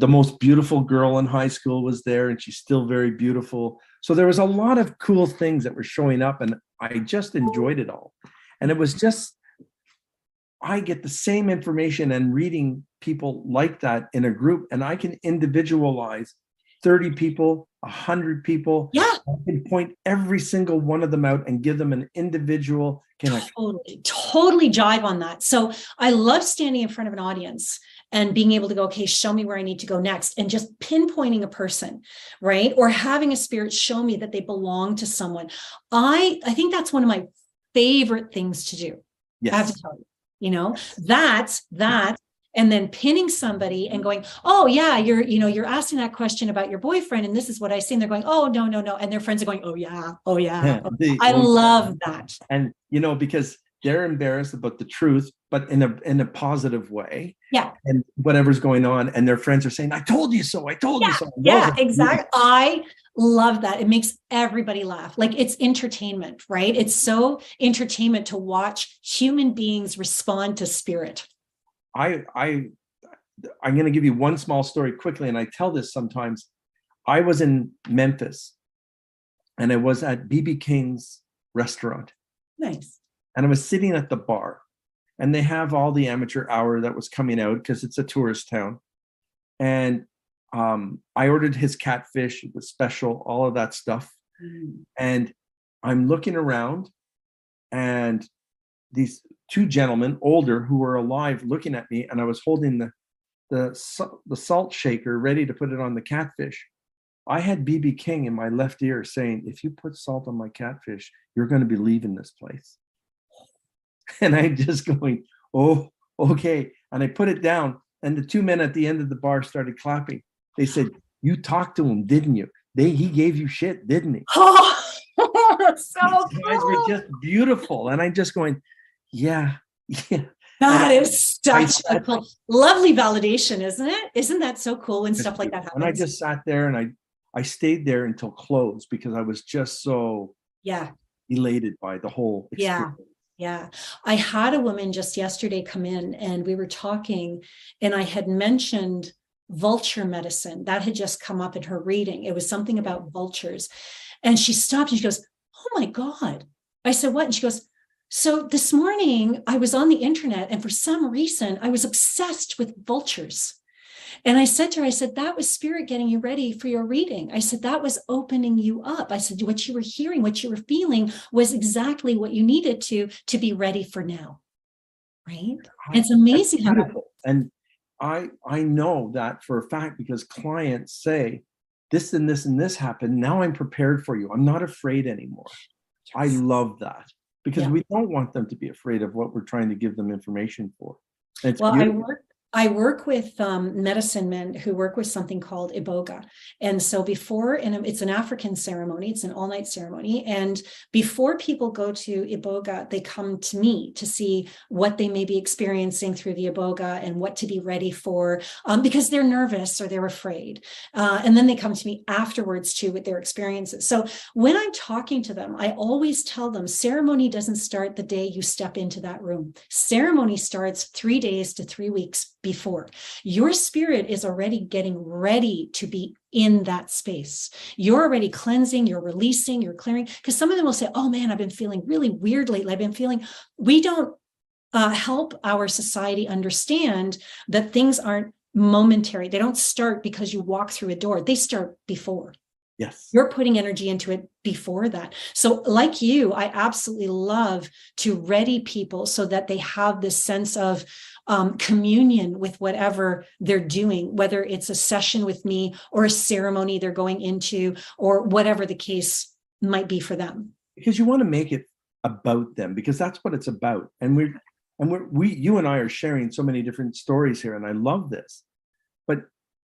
most beautiful girl in high school was there and she's still very beautiful. So there was a lot of cool things that were showing up and I just enjoyed it all. And it was just, I get the same information and reading people like that in a group and I can individualize 30 people, 100 people. Yeah. I can point every single one of them out and give them an individual connection. Totally jive on that. So I love standing in front of an audience and being able to go, okay, show me where I need to go next, and just pinpointing a person, right? Or having a spirit show me that they belong to someone. I think that's one of my favorite things to do. Yes. I have to tell you, that, and then pinning somebody and going, oh yeah, you're asking that question about your boyfriend. And this is what I see. And they're going, oh, no. And their friends are going, oh yeah. I love that. And, because they're embarrassed about the truth, but in a positive way. Yeah. And whatever's going on. And their friends are saying, I told you so. I told you so. Yeah, exactly. I love that. It makes everybody laugh. Like it's entertainment, right? It's so entertainment to watch human beings respond to spirit. I'm going to give you one small story quickly. And I tell this sometimes. I was in Memphis and I was at BB King's restaurant. Nice. And I was sitting at the bar and they have all the amateur hour that was coming out because it's a tourist town. And I ordered his catfish, it was special, all of that stuff. And I'm looking around and these two gentlemen, older, who were alive, looking at me, and I was holding the salt shaker ready to put it on the catfish. I had BB King in my left ear saying, if you put salt on my catfish, you're going to be leaving this place. And I just going, oh, okay. And I put it down. And the two men at the end of the bar started clapping. They said, you talked to him, didn't you? he gave you shit, didn't he? Oh, so These guys were cool. just beautiful. And I'm just going, yeah, yeah. That And is I such a sat, cool, lovely validation, isn't it? Isn't that so cool when stuff like that and I happens? just sat there and I stayed there until close because I was just so Yeah. elated by the whole Yeah. experience. Yeah. I had a woman just yesterday come in and we were talking, and I had mentioned vulture medicine that had just come up in her reading. It was something about vultures. And she stopped and she goes, "Oh my God." I said, "What?" And she goes, "So this morning I was on the internet and for some reason I was obsessed with vultures." And I said to her, I said, "That was spirit getting you ready for your reading." I said, "That was opening you up." I said, "What you were hearing, what you were feeling was exactly what you needed to be ready for now." Right. And it's That's amazing how that. beautiful. And I know that for a fact because clients say this and this and this happened. Now I'm prepared for you. I'm not afraid anymore. I Yes. love that because Yeah. we don't want them to be afraid of what we're trying to give them information for. And it's Well, beautiful. I work with medicine men who work with something called iboga. And so and it's an African ceremony, it's an all-night ceremony. And before people go to iboga, they come to me to see what they may be experiencing through the iboga and what to be ready for, because they're nervous or they're afraid. And then they come to me afterwards too with their experiences. So when I'm talking to them, I always tell them ceremony doesn't start the day you step into that room. Ceremony starts 3 days to 3 weeks before. Your spirit is already getting ready to be in that space. You're already cleansing, you're releasing, you're clearing. Because some of them will say, "Oh man, I've been feeling really weird lately. I've been feeling," we don't help our society understand that things aren't momentary. They don't start because you walk through a door. They start before. Yes. You're putting energy into it before that. So like you, I absolutely love to ready people so that they have this sense of communion with whatever they're doing, whether it's a session with me or a ceremony they're going into or whatever the case might be for them. Because you want to make it about them because that's what it's about. And you and I are sharing so many different stories here. And I love this. But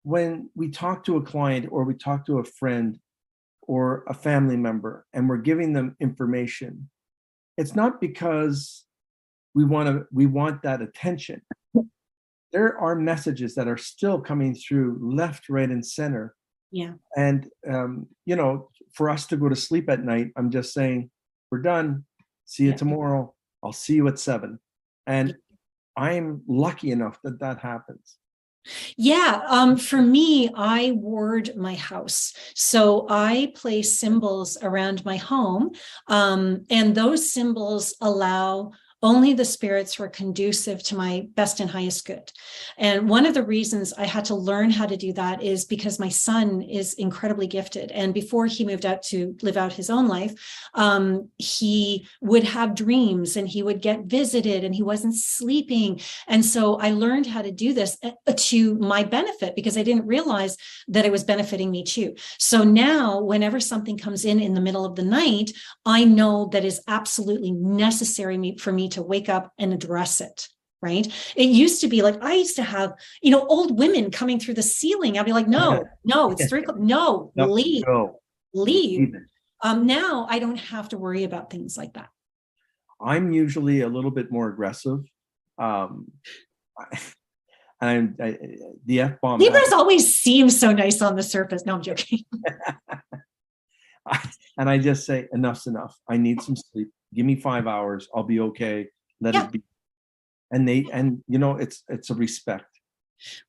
when we talk to a client or we talk to a friend or a family member and we're giving them information, it's not because we want that attention. There are messages that are still coming through left, right, and center. Yeah. And for us to go to sleep at night, I'm just saying, we're done. See you Yeah. tomorrow. I'll see you at 7. And I'm lucky enough that that happens. Yeah, for me, I ward my house. So I place symbols around my home, and those symbols allow only the spirits who are conducive to my best and highest good. And one of the reasons I had to learn how to do that is because my son is incredibly gifted. And before he moved out to live out his own life, he would have dreams and he would get visited and he wasn't sleeping. And so I learned how to do this to my benefit because I didn't realize that it was benefiting me too. So now whenever something comes in the middle of the night, I know that is absolutely necessary for me to wake up and address it. Right. It used to be like, I used to have, old women coming through the ceiling. I'd be like, no, it's 3 o'clock. No, No, leave, no, leave. leave it. Now I don't have to worry about things like that. I'm usually a little bit more aggressive. Um, the F-bomb. Libras always seem so nice on the surface. No, I'm joking. And I just say, enough's enough. I need some sleep. Give me 5 hours. I'll be okay. Let Yeah. it be. And it's a respect.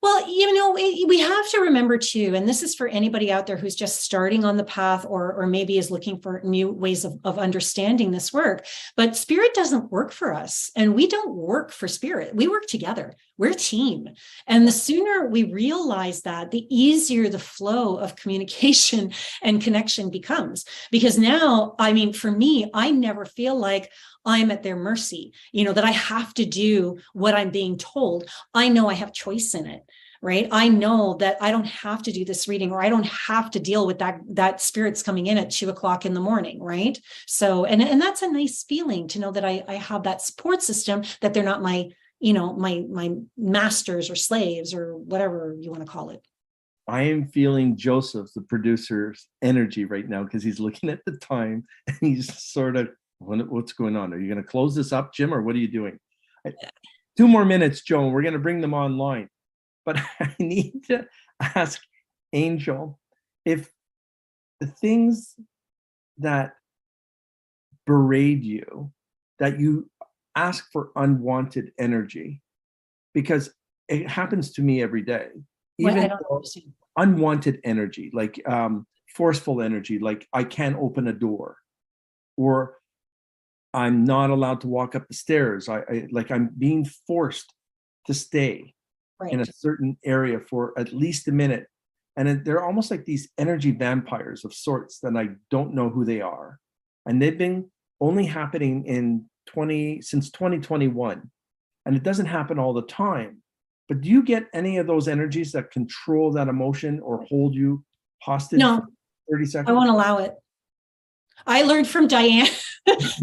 Well, we have to remember too, and this is for anybody out there who's just starting on the path or maybe is looking for new ways of understanding this work, but spirit doesn't work for us and we don't work for spirit. We work together. We're a team. And the sooner we realize that, the easier the flow of communication and connection becomes. Because now, for me, I never feel like I'm at their mercy, that I have to do what I'm being told. I know I have choice in it, right? I know that I don't have to do this reading or I don't have to deal with that spirit's coming in at 2:00 in the morning, right? So, and that's a nice feeling to know that I have that support system, that they're not my masters or slaves or whatever you want to call it. I am feeling Joseph, the producer's energy right now, because he's looking at the time and he's sort of, what's going on? Are you going to close this up, Jim, or what are you doing? 2 more minutes, Joan. We're going to bring them online. But I need to ask Angel if the things that berate you, that you ask for unwanted energy, because it happens to me every day. What? I Even don't understand. unwanted energy, like forceful energy, like I can't open a door, or I'm not allowed to walk up the stairs. Like I'm being forced to stay in a Right. certain area for at least a minute. And they're almost like these energy vampires of sorts that I don't know who they are. And they've been only happening since 2021. And it doesn't happen all the time. But do you get any of those energies that control that emotion or hold you hostage for No, 30 I seconds? won't allow it. I learned from Diane.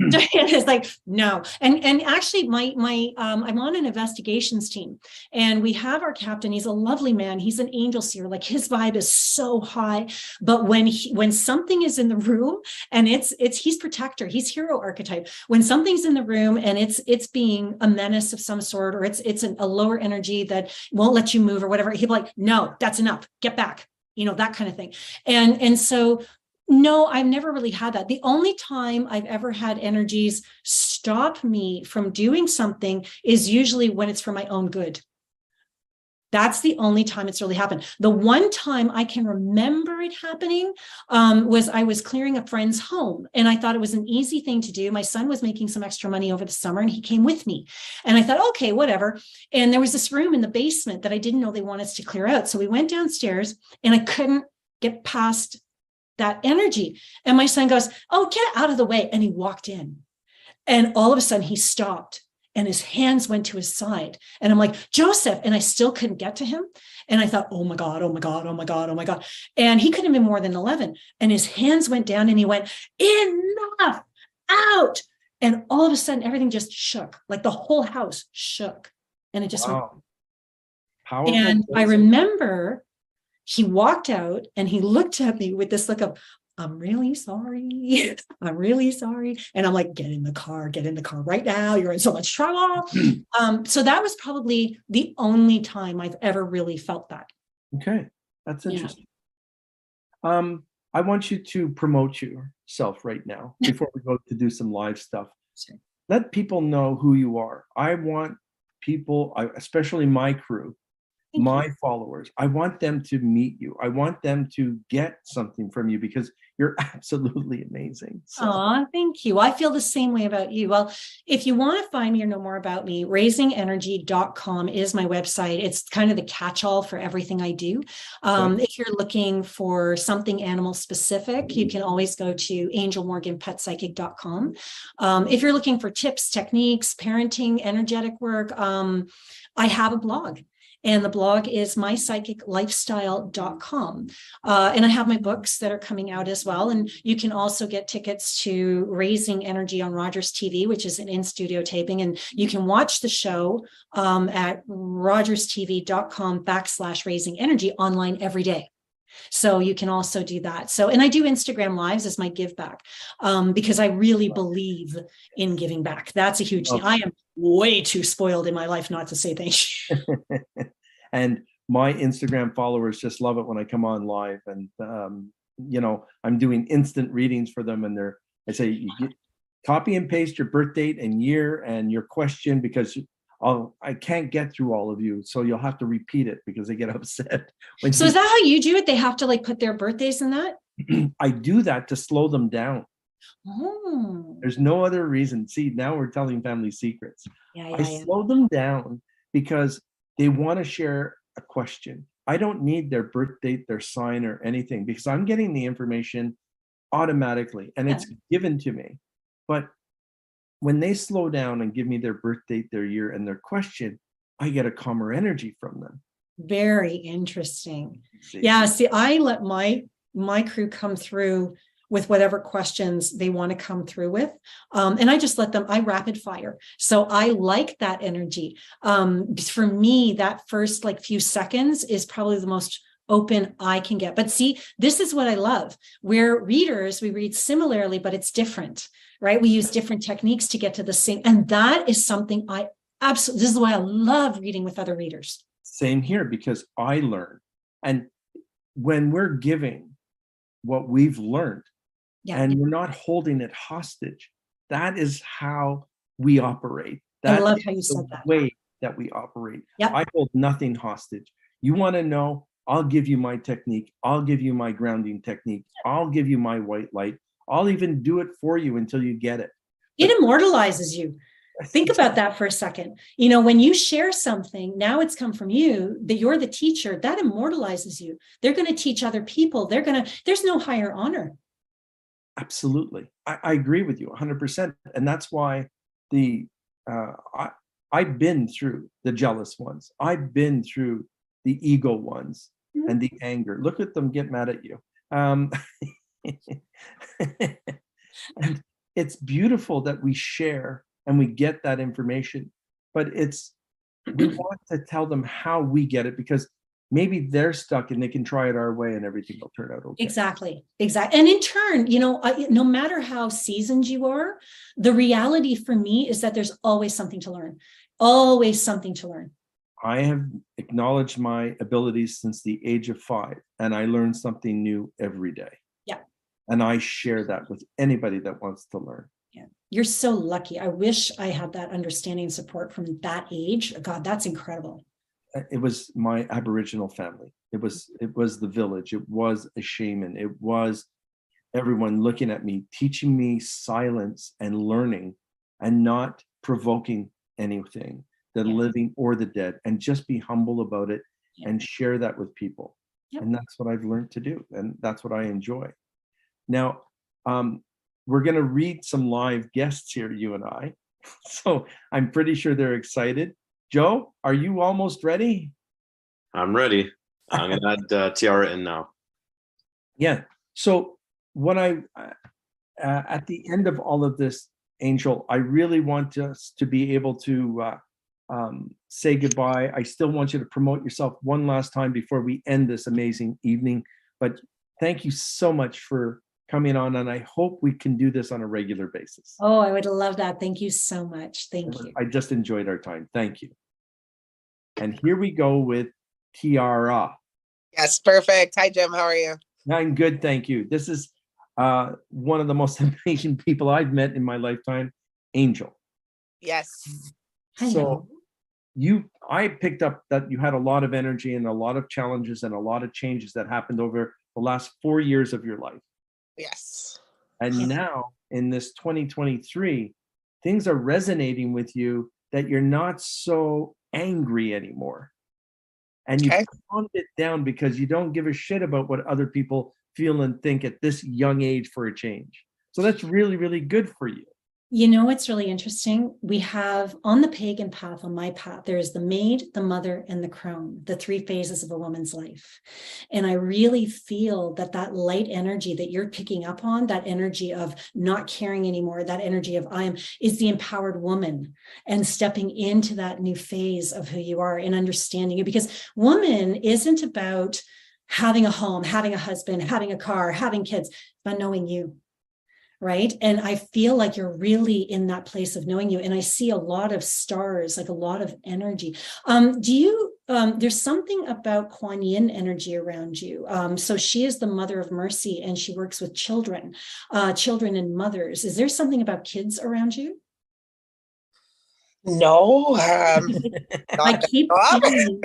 Diane is like, no. And actually I'm on an investigations team, and we have our captain. He's a lovely man. He's an angel seer. Like, his vibe is so high. But when something is in the room, and he's protector, he's hero archetype. When something's in the room and it's being a menace of some sort, or it's a lower energy that won't let you move or whatever, he'll be like, no, that's enough. Get back. That kind of thing. And so, no, I've never really had that. The only time I've ever had energies stop me from doing something is usually when it's for my own good. That's the only time it's really happened. The one time I can remember it happening was I was clearing a friend's home, and I thought it was an easy thing to do. My son was making some extra money over the summer, and he came with me. And I thought, okay, whatever. And there was this room in the basement that I didn't know they wanted us to clear out. So we went downstairs, and I couldn't get past that energy. And my son goes, oh, get out of the way. And he walked in. And all of a sudden he stopped, and his hands went to his side. And I'm like, Joseph. And I still couldn't get to him. And I thought, oh my God, oh my God, oh my God, oh my God. And he couldn't have been more than 11. And his hands went down, and he went, enough, out. And all of a sudden everything just shook, like the whole house shook. And it just went. Powerful. And I remember he walked out, and he looked at me with this look of, I'm really sorry. I'm really sorry. And I'm like, get in the car right now. You're in so much trouble. So that was probably the only time I've ever really felt that. Okay. That's interesting. Yeah. I want you to promote yourself right now before we go to do some live stuff. Sure. Let people know who you are. I want people, especially my crew, my followers, I want them to meet you. I want them to get something from you, because you're absolutely amazing. Oh, thank you. I feel the same way about you. Well, if you want to find me or know more about me, raisingenergy.com is my website. It's kind of the catch-all for everything I do. If you're looking for something animal specific, you can always go to angelmorganpetpsychic.com. If you're looking for tips, techniques, parenting, energetic work, I have a blog. And the blog is mypsychiclifestyle.com. And I have my books that are coming out as well. And you can also get tickets to Raising Energy on Rogers TV, which is an in-studio taping. And you can watch the show at rogerstv.com/raising energy online every day. So you can also do that. So, and I do Instagram lives as my give back, because I really believe in giving back. That's a huge thing. I am way too spoiled in my life not to say thank you. And my Instagram followers just love it when I come on live, and I'm doing instant readings for them, and I say, you copy and paste your birth date and year and your question, because I can't get through all of you, so you'll have to repeat it, because they get upset. So is that how you do it? They have to like put their birthdays in that? I do that to slow them down. Oh. There's no other reason. See, now we're telling family secrets. I slow them down because they want to share a question. I don't need their birth date, their sign, or anything, because I'm getting the information automatically, and it's given to me. But when they slow down and give me their birth date, their year, and their question, I get a calmer energy from them. Very interesting. Yeah, see, I let my crew come through with whatever questions they want to come through with. And I just let them, I rapid fire. So I like that energy. For me, that first like few seconds is probably the most open I can get. But see, this is what I love. We're readers, we read similarly, but it's different, right? We use different techniques to get to the same. And that is something I absolutely, this is why I love reading with other readers. Same here, because I learn. And when we're giving what we've learned, and we're not holding it hostage, that is how we operate. I That love is how you said the that. way that we operate. Yeah. I hold nothing hostage. You want to know, I'll give you my technique. I'll give you my grounding technique. I'll give you my white light. I'll even do it for you until you get it. It immortalizes you. Think about that for a second. You know, when you share something, now it's come from you, that you're the teacher, that immortalizes you. They're going to teach other people. There's no higher honor. Absolutely. I agree with you 100%. And that's why I've been through the jealous ones. I've been through the ego ones and the anger. Look at them get mad at you. And it's beautiful that we share and we get that information, but we want to tell them how we get it, because maybe they're stuck and they can try it our way and everything will turn out okay. Exactly. And in turn, you know, no matter how seasoned you are, the reality for me is that there's always something to learn, always something to learn. I have acknowledged my abilities since the age of 5, and I learn something new every day. Yeah. And I share that with anybody that wants to learn. Yeah. You're so lucky. I wish I had that understanding and support from that age. God, that's incredible. It was my Aboriginal family. It was the village. It was a shaman. It was everyone looking at me, teaching me silence and learning and not provoking anything, the living or the dead, and just be humble about it and share that with people. And that's what I've learned to do. And that's what I enjoy. Now, we're going to read some live guests here, you and I. So I'm pretty sure they're excited. Joe, are you almost ready? I'm ready. I'm going to add Tiara in now. Yeah. So what at the end of all of this, Angel, I really want us to be able to say goodbye. I still want you to promote yourself one last time before we end this amazing evening. But thank you so much for coming on, and I hope we can do this on a regular basis. Oh, I would love that. Thank you so much. Thank you. I just enjoyed our time. Thank you. And here we go with Tiara. Yes, perfect. Hi, Jim. How are you? I'm good, thank you. This is one of the most amazing people I've met in my lifetime, Angel. Yes. So I picked up that you had a lot of energy and a lot of challenges and a lot of changes that happened over the last 4 years of your life. Yes. And now in this 2023, things are resonating with you that you're not so angry anymore. And you calmed it down because you don't give a shit about what other people feel and think at this young age for a change. So that's really, really good for you. You know, what's really interesting. We have on the pagan path, on my path, there is the maid, the mother, and the crone, the 3 phases of a woman's life. And I really feel that light energy that you're picking up on, that energy of not caring anymore, that energy of I am, is the empowered woman, and stepping into that new phase of who you are and understanding it. Because woman isn't about having a home, having a husband, having a car, having kids, but knowing you. Right. And I feel like you're really in that place of knowing you. And I see a lot of stars, like a lot of energy. There's something about Kuan Yin energy around you. So she is the mother of mercy and she works with children and mothers. Is there something about kids around you? No. I keep feeling,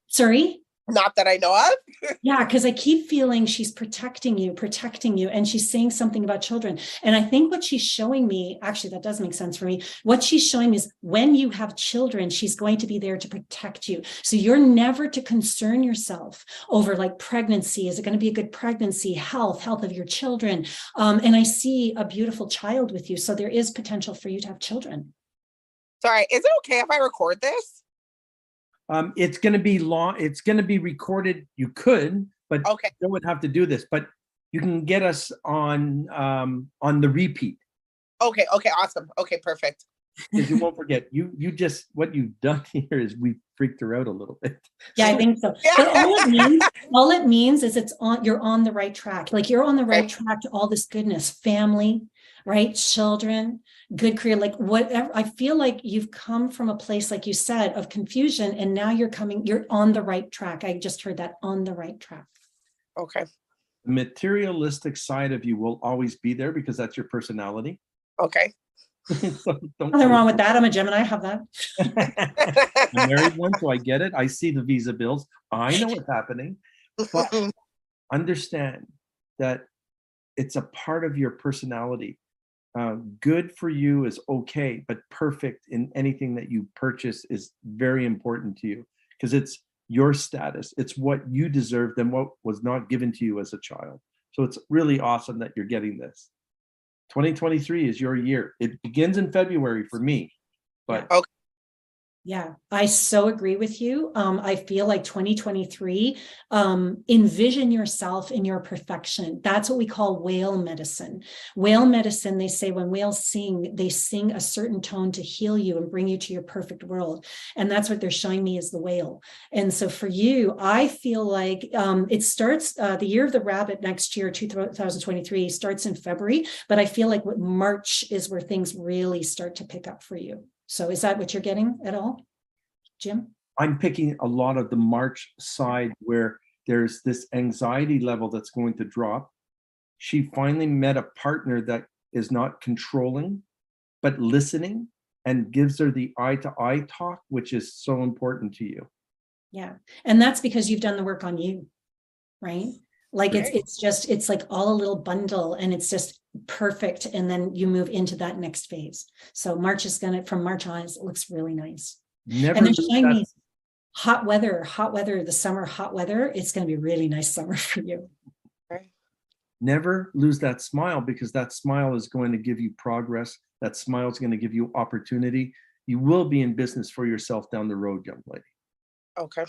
sorry? Not that I know of. Yeah, because I keep feeling she's protecting you, and she's saying something about children. And I think what she's showing me, actually, that does make sense for me. What she's showing me is when you have children, she's going to be there to protect you. So you're never to concern yourself over like pregnancy. Is it going to be a good pregnancy? Health of your children. And I see a beautiful child with you. So there is potential for you to have children. Sorry, is it okay if I record this? It's going to be it's going to be recorded. You could, but you don't have to do this. But you can get us on the repeat. Okay. Awesome. Okay. Perfect. because you won't forget. You just, what you've done here is we freaked her out a little bit. Yeah, I think so. Yeah. But all it means is you're on the right track. Like you're on the right track to all this goodness, family, right? Children, good career, like whatever. I feel like you've come from a place, like you said, of confusion, and now you're on the right track. I just heard that, on the right track. Okay. The materialistic side of you will always be there because that's your personality. Okay. So don't Nothing wrong with that. I'm a Gemini. I have that. I'm married one, so I get it. I see the visa bills. I know what's happening. But understand that it's a part of your personality. Good for you is okay, but perfect in anything that you purchase is very important to you because it's your status. It's what you deserved and what was not given to you as a child. So it's really awesome that you're getting this. 2023 is your year. It begins in February for me, but Okay. Yeah, I so agree with you. I feel like 2023, envision yourself in your perfection. That's what we call whale medicine. Whale medicine, they say when whales sing, they sing a certain tone to heal you and bring you to your perfect world. And that's what they're showing me is the whale. And so for you, I feel like it starts, the year of the rabbit next year, 2023, starts in February. But I feel like March is where things really start to pick up for you. So is that what you're getting at all, Jim? I'm picking a lot of the March side where there's this anxiety level that's going to drop. She finally met a partner that is not controlling, but listening and gives her the eye-to-eye talk, which is so important to you. Yeah. And that's because you've done the work on you, right? Like it's like all a little bundle and it's just perfect. And then you move into that next phase. So March is from March on, it looks really nice. Never and they're showing me hot weather, the summer hot weather. It's going to be a really nice summer for you. Never lose that smile because that smile is going to give you progress. That smile is going to give you opportunity. You will be in business for yourself down the road, young lady. Okay.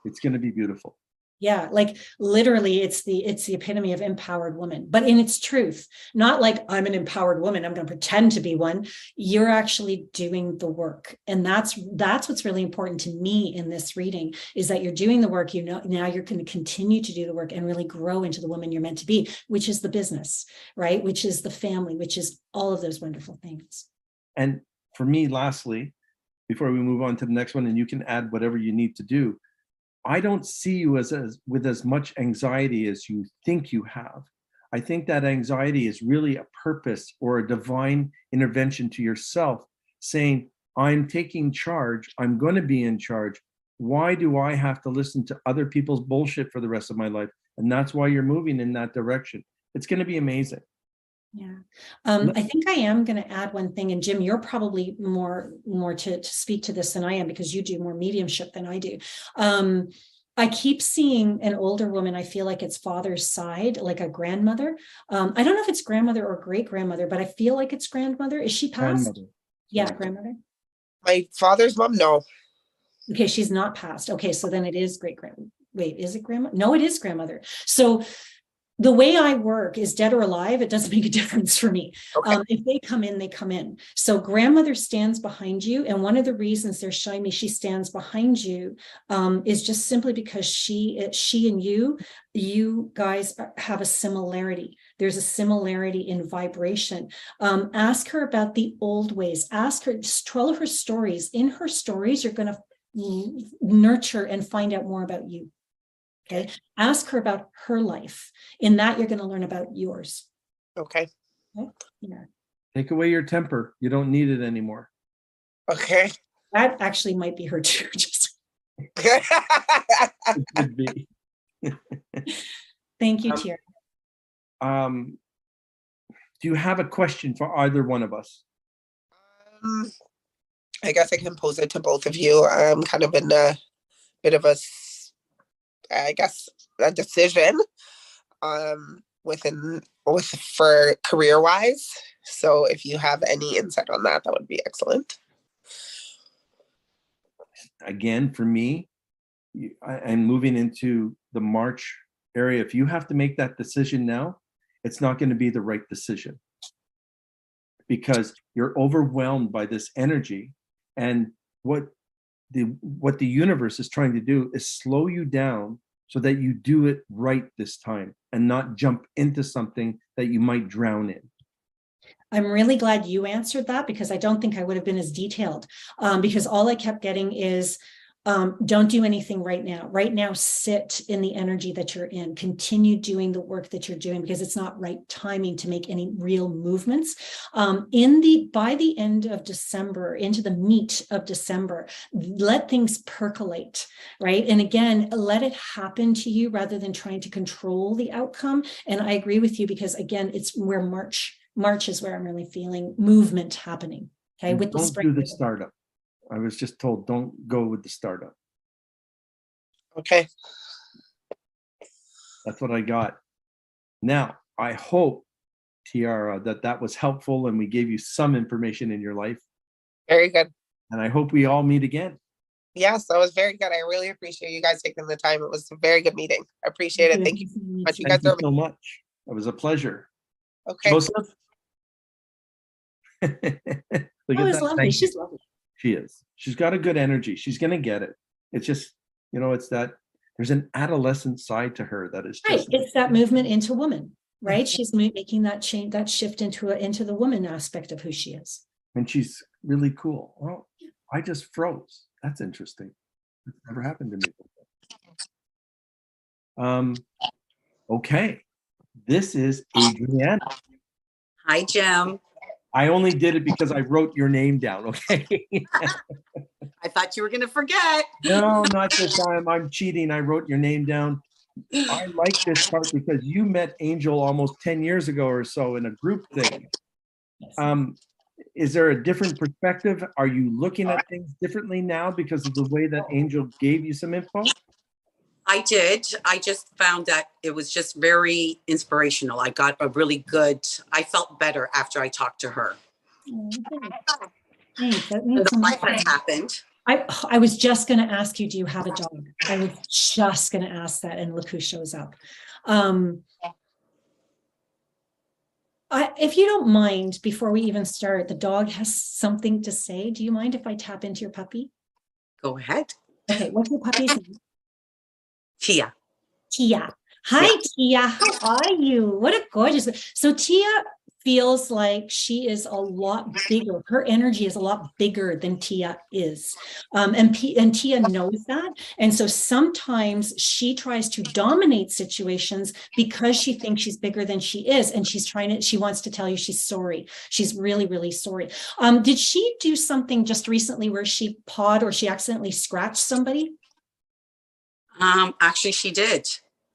It's going to be beautiful. Yeah, like literally it's the epitome of empowered woman, but in its truth, not like I'm an empowered woman, I'm going to pretend to be one. You're actually doing the work. And that's what's really important to me in this reading is that you're doing the work, now you're going to continue to do the work and really grow into the woman you're meant to be, which is the business, right? Which is the family, which is all of those wonderful things. And for me, lastly, before we move on to the next one, and you can add whatever you need to do, I don't see you with as much anxiety as you think you have. I think that anxiety is really a purpose or a divine intervention to yourself saying, I'm taking charge. I'm going to be in charge. Why do I have to listen to other people's bullshit for the rest of my life? And that's why you're moving in that direction. It's going to be amazing. Yeah. I think I am going to add one thing, and Jim, you're probably more to speak to this than I am because you do more mediumship than I do. I keep seeing an older woman. I feel like it's father's side, like a grandmother. I don't know if it's grandmother or great grandmother, but I feel like it's grandmother. Is she passed? Grandmother. Yeah, grandmother. My father's mom, no. Okay, she's not passed. Okay, so then it is great grandmother. Wait, is it grandma? No, it is grandmother. So the way I work is dead or alive. It doesn't make a difference for me. Okay. If they come in, they come in. So grandmother stands behind you. And one of the reasons they're showing me she stands behind you is just simply because she and you guys have a similarity. There's a similarity in vibration. Ask her about the old ways. Ask her, just tell her stories. In her stories, you're going to nurture and find out more about you. Okay. Ask her about her life. In that, you're going to learn about yours. Okay. Yeah. Take away your temper. You don't need it anymore. Okay. That actually might be her too. Just It could be. thank you, Thierry. Do you have a question for either one of us? I guess I can pose it to both of you. I'm kind of in a bit of a decision for career wise. So if you have any insight on that, that would be excellent. Again, for me, I'm moving into the March area. If you have to make that decision now, it's not going to be the right decision because you're overwhelmed by this energy. And what the universe is trying to do is slow you down so that you do it right this time and not jump into something that you might drown in. I'm really glad you answered that, because I don't think I would have been as detailed, because all I kept getting is, don't do anything right now. Right now, sit in the energy that you're in. Continue doing the work that you're doing, because it's not right timing to make any real movements. By the end of December, into the meat of December, let things percolate, right? And again, let it happen to you rather than trying to control the outcome. And I agree with you, because again, it's where March is where I'm really feeling movement happening. Okay, And with the don't spring. do the startup. I was just told, don't go with the startup. Okay. That's what I got. Now, I hope, Tiara, that was helpful and we gave you some information in your life. Very good. And I hope we all meet again. Yes, that was very good. I really appreciate you guys taking the time. It was a very good meeting. I appreciate it. Thank you so much. You guys Thank you are so much. It was a pleasure. okay. Joseph? Look at it's that. lovely. She's lovely. She is. She's got a good energy. She's going to get it. It's just, it's that there's an adolescent side to her that is just. Right. It's that movement into woman, right? She's making that change, that shift into the woman aspect of who she is. And she's really cool. Well, I just froze. That's interesting. It's never happened to me before. Okay. This is Adriana. Hi, Jim. I only did it because I wrote your name down, okay? I thought you were going to forget. No, not this time. I'm cheating. I wrote your name down. I like this part because you met Angel almost 10 years ago or so in a group thing. Is there a different perspective? Are you looking at things differently now because of the way that Angel gave you some info? I did. I just found that it was just very inspirational. I got I felt better after I talked to her. Thanks. That And means the so much. life has happened. I was just going to ask you, do you have a dog? I was just going to ask that, and look who shows up. If you don't mind, before we even start, the dog has something to say. Do you mind if I tap into your puppy? Go ahead. Okay, what's your puppy's name? Tia. Tia. Hi, Tia. How are you? What a gorgeous. So Tia feels like she is a lot bigger. Her energy is a lot bigger than Tia is. And Tia knows that. And so sometimes she tries to dominate situations because she thinks she's bigger than she is. And she wants to tell you she's sorry. She's really, really sorry. Did she do something just recently where she pawed or she accidentally scratched somebody? Actually, she did.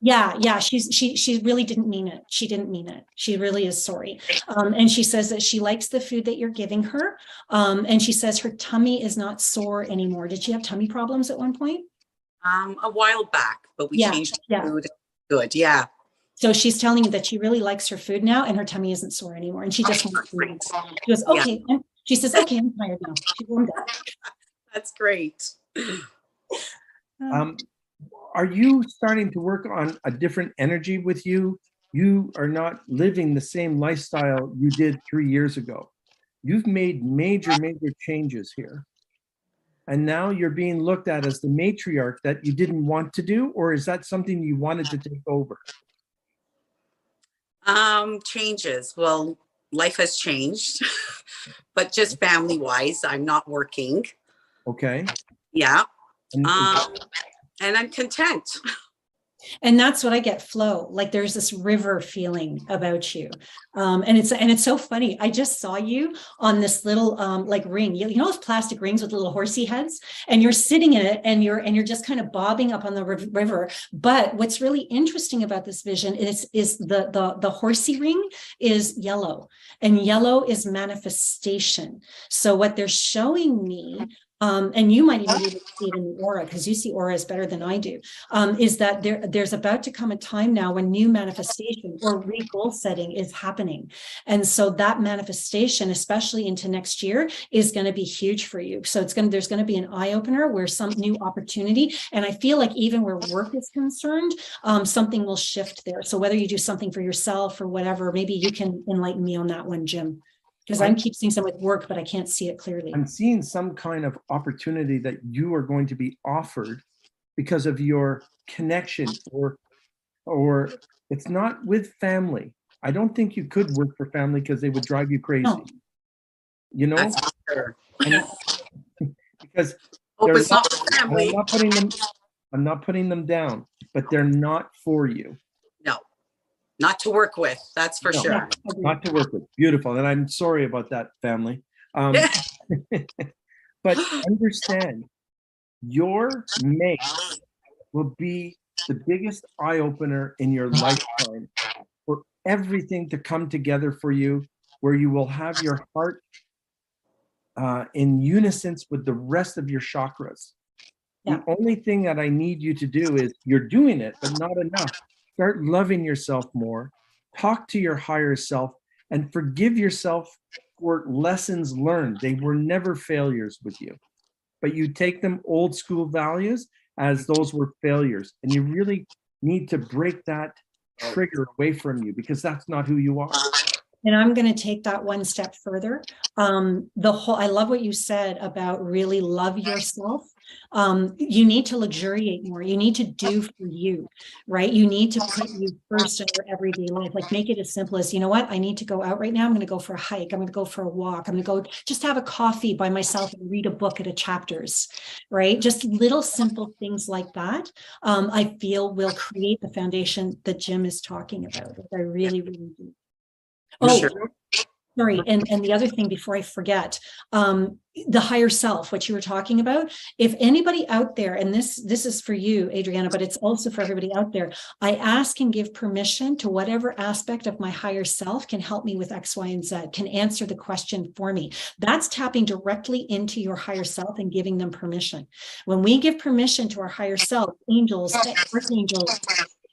Yeah. She really didn't mean it. She didn't mean it. She really is sorry. And she says that she likes the food that you're giving her. And she says her tummy is not sore anymore. Did she have tummy problems at one point? A while back, but we changed the food. Good. Yeah. So she's telling you that she really likes her food now and her tummy isn't sore anymore. And she just wants to eat. She goes, okay. Yeah. She says, okay, I'm tired now. She's warmed up. That's great. Are you starting to work on a different energy with you? You are not living the same lifestyle you did 3 years ago. You've made major changes here. And now you're being looked at as the matriarch that you didn't want to do, or is that something you wanted to take over? Changes. Well, life has changed, but just family-wise, I'm not working. Okay. Yeah. And I'm content. And that's what I get, flow. Like there's this river feeling about you. And it's so funny. I just saw you on this little like ring. You know those plastic rings with little horsey heads? And you're sitting in it and you're just kind of bobbing up on the river. But what's really interesting about this vision is the horsey ring is yellow, and yellow is manifestation. So what they're showing me, and you might even be able to see it in the aura because you see auras better than I do, is that there's about to come a time now when new manifestation or re-goal setting is happening. And so that manifestation, especially into next year, is going to be huge for you. So there's going to be an eye-opener where some new opportunity. And I feel like even where work is concerned, something will shift there. So whether you do something for yourself or whatever, maybe you can enlighten me on that one, Jim. Because I'm keep seeing some with work, but I can't see it clearly. I'm seeing some kind of opportunity that you are going to be offered because of your connection, or it's not with family. I don't think you could work for family because they would drive you crazy. No. You know, That's for sure. and because Hope they're it's not not, for family. I'm not putting them down, but they're not for you. No, not to work with. That's for No. sure. Not to work with. Beautiful. And I'm sorry about that, family. Yeah. But understand, your mate will be the biggest eye opener in your lifetime for everything to come together for you, where you will have your heart in unison with the rest of your chakras. Yeah. The only thing that I need you to do is, you're doing it, but not enough. Start loving yourself more. Talk to your higher self and forgive yourself for lessons learned. They were never failures with you, but you take them old school values as those were failures. And you really need to break that trigger away from you, because that's not who you are. And I'm going to take that one step further. I love what you said about really love yourself. You need to luxuriate more. You need to do for you, right? You need to put you first in your everyday life. Like, make it as simple as, you know what? I need to go out right now. I'm going to go for a hike. I'm going to go for a walk. I'm going to go just have a coffee by myself and read a book at a chapters, right? Just little simple things like that. I feel will create the foundation that Jim is talking about. I really, really do. Oh, Sure. sorry. And the other thing before I forget, the higher self, what you were talking about, if anybody out there, and this is for you, Adriana, but it's also for everybody out there, I ask and give permission to whatever aspect of my higher self can help me with X, Y, and Z, can answer the question for me. That's tapping directly into your higher self and giving them permission. When we give permission to our higher self, angels, archangels,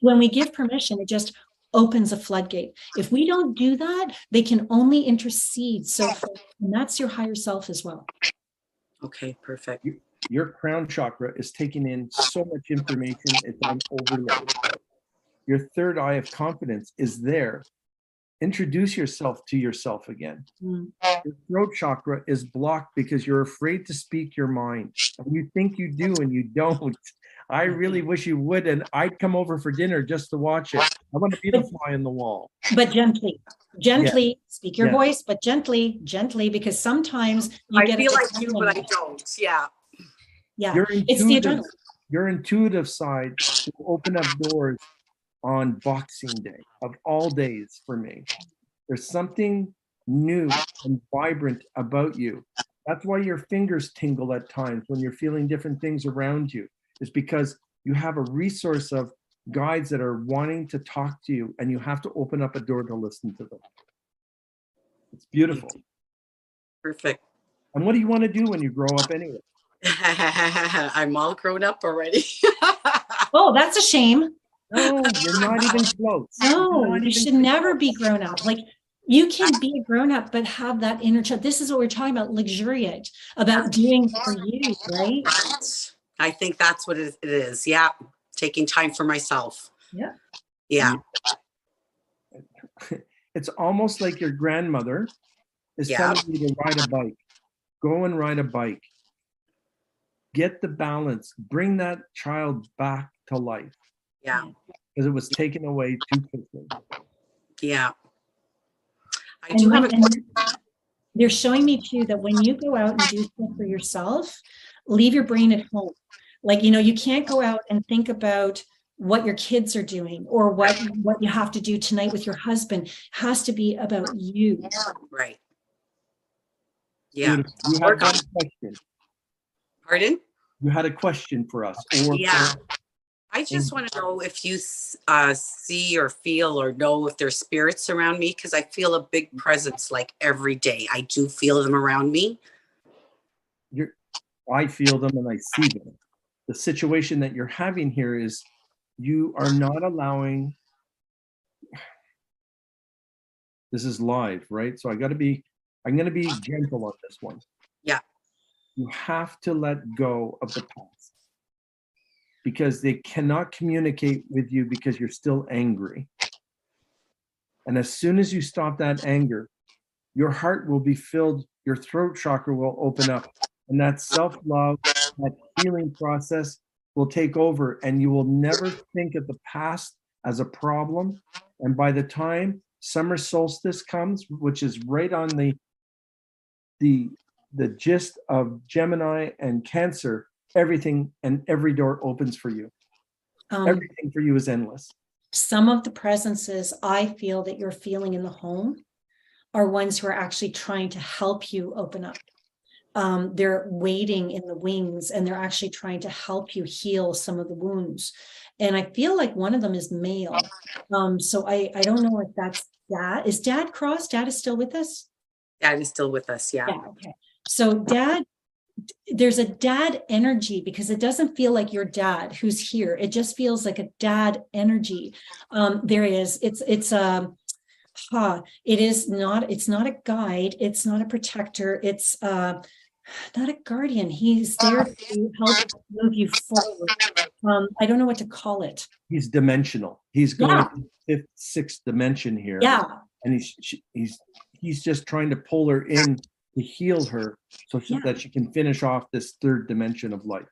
when we give permission, it just opens a floodgate. If we don't do that, they can only intercede so far, and that's your higher self as well. Okay, perfect. Your crown chakra is taking in so much information, it's on overload. Your third eye of confidence is there. Introduce yourself to yourself again. Mm. Your throat chakra is blocked because you're afraid to speak your mind. And you think you do and you don't. I really wish you would, and I'd come over for dinner just to watch it. I want to be the fly on the wall. But gently, speak your voice, but gently, because sometimes you I get feel like you, but I don't. Yeah. Yeah, it's the adrenaline. Your intuitive side will open up doors on Boxing Day of all days for me. There's something new and vibrant about you. That's why your fingers tingle at times when you're feeling different things around you. It's because you have a resource of guides that are wanting to talk to you, and you have to open up a door to listen to them. It's beautiful. Perfect. And what do you want to do when you grow up anyway? I'm all grown up already. Oh, that's a shame. No, you're not even close. No, you should never be grown up. Like, you can be a grown up, but have that inner child. This is what we're talking about, luxuriate, about doing for you, right? I think that's what it is. Yeah. Taking time for myself. Yeah. Yeah. It's almost like your grandmother is telling you to ride a bike. Go and ride a bike. Get the balance. Bring that child back to life. Yeah. Because it was taken away too quickly. Yeah. I do have a question. They're showing me too that when you go out and do stuff for yourself, leave your brain at home. Like, you can't go out and think about what your kids are doing or what you have to do tonight with your husband. It has to be about you. Right. Yeah. You had one question. Pardon? You had a question for us. I just want to know if you see or feel or know if there's spirits around me, because I feel a big presence like every day. I do feel them around me. I feel them and I see them. The situation that you're having here is you are not allowing, this is live, right? So I'm going to be gentle on this one. Yeah. You have to let go of the past, because they cannot communicate with you because you're still angry. And as soon as you stop that anger, your heart will be filled, your throat chakra will open up, and that self-love, that healing process will take over, and you will never think of the past as a problem. And by the time summer solstice comes, which is right on the gist of Gemini and Cancer, everything and every door opens for you. Everything for you is endless. Some of the presences I feel that you're feeling in the home are ones who are actually trying to help you open up. They're waiting in the wings, and they're actually trying to help you heal some of the wounds. And I feel like one of them is male. So I don't know if that's Dad. Is Dad crossed? Dad is still with us? Dad is still with us. Yeah. Yeah. Okay. So Dad, there's a dad energy, because it doesn't feel like your dad who's here. It just feels like a dad energy. There is, it is not, it's not a guide. It's not a protector. It's not a guardian. He's there to help move you forward. I don't know what to call it. He's dimensional. He's going to the 5th, 6th dimension here. Yeah. And he's just trying to pull her in to heal her so that she can finish off this 3rd dimension of life.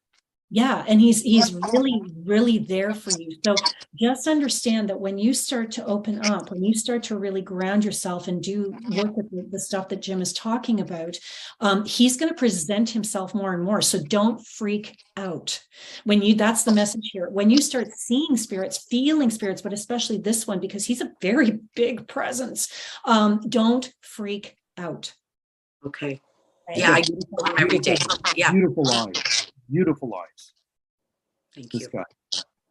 Yeah, and he's really, really there for you. So just understand that when you start to open up, when you start to really ground yourself and do work with the stuff that Jim is talking about, he's going to present himself more and more. So don't freak out. That's the message here. When you start seeing spirits, feeling spirits, but especially this one, because he's a very big presence, don't freak out. Okay. Right? Yeah, I do them every day. Yeah. Beautiful eyes. Beautiful eyes. Thank This you. guy.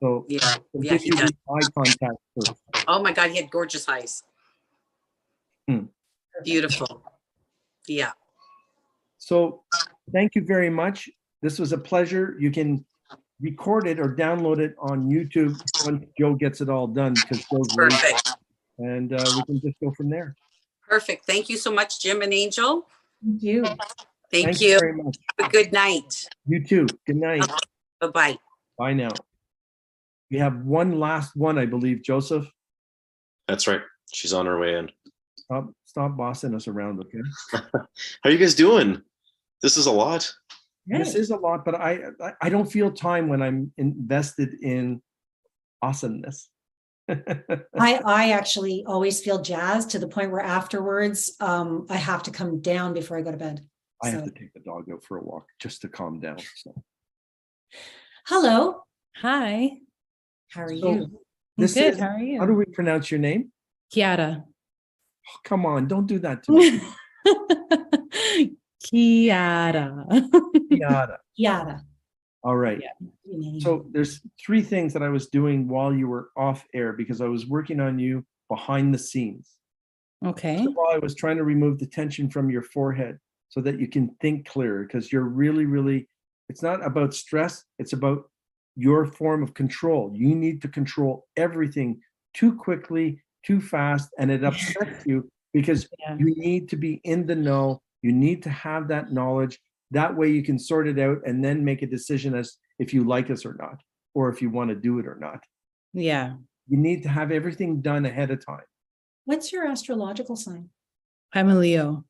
So Yeah, give he you does. the eye contact first. Oh my God, he had gorgeous eyes. Beautiful. Yeah. So thank you very much. This was a pleasure. You can record it or download it on YouTube once Joe gets it all done, because Joe's lazy. Perfect. And we can just go from there. Perfect. Thank you so much, Jim and Angel. Thank you. Thank you. Very much. Have a good night. You too. Good night. Bye-bye. Bye now. We have one last one, I believe, Joseph. That's right. She's on her way in. Stop bossing us around, okay? How are you guys doing? This is a lot. This is a lot, but I don't feel time when I'm invested in awesomeness. I actually always feel jazzed to the point where afterwards I have to come down before I go to bed. I have to take the dog out for a walk just to calm down. So. Hello. Hi. How are you? This Good. Is, how are you? how do we pronounce your name? Kiara. Oh, come on, don't do that to me. Kiara. Kiara. Kiara. All right. Yeah. So there's 3 things that I was doing while you were off air, because I was working on you behind the scenes. Okay. First of all, I was trying to remove the tension from your forehead so that you can think clearer, because you're really, really, it's not about stress. It's about your form of control. You need to control everything too quickly, too fast, and it upsets you because you need to be in the know. You need to have that knowledge. That way you can sort it out and then make a decision as if you like us or not, or if you want to do it or not. Yeah. You need to have everything done ahead of time. What's your astrological sign? I'm a Leo.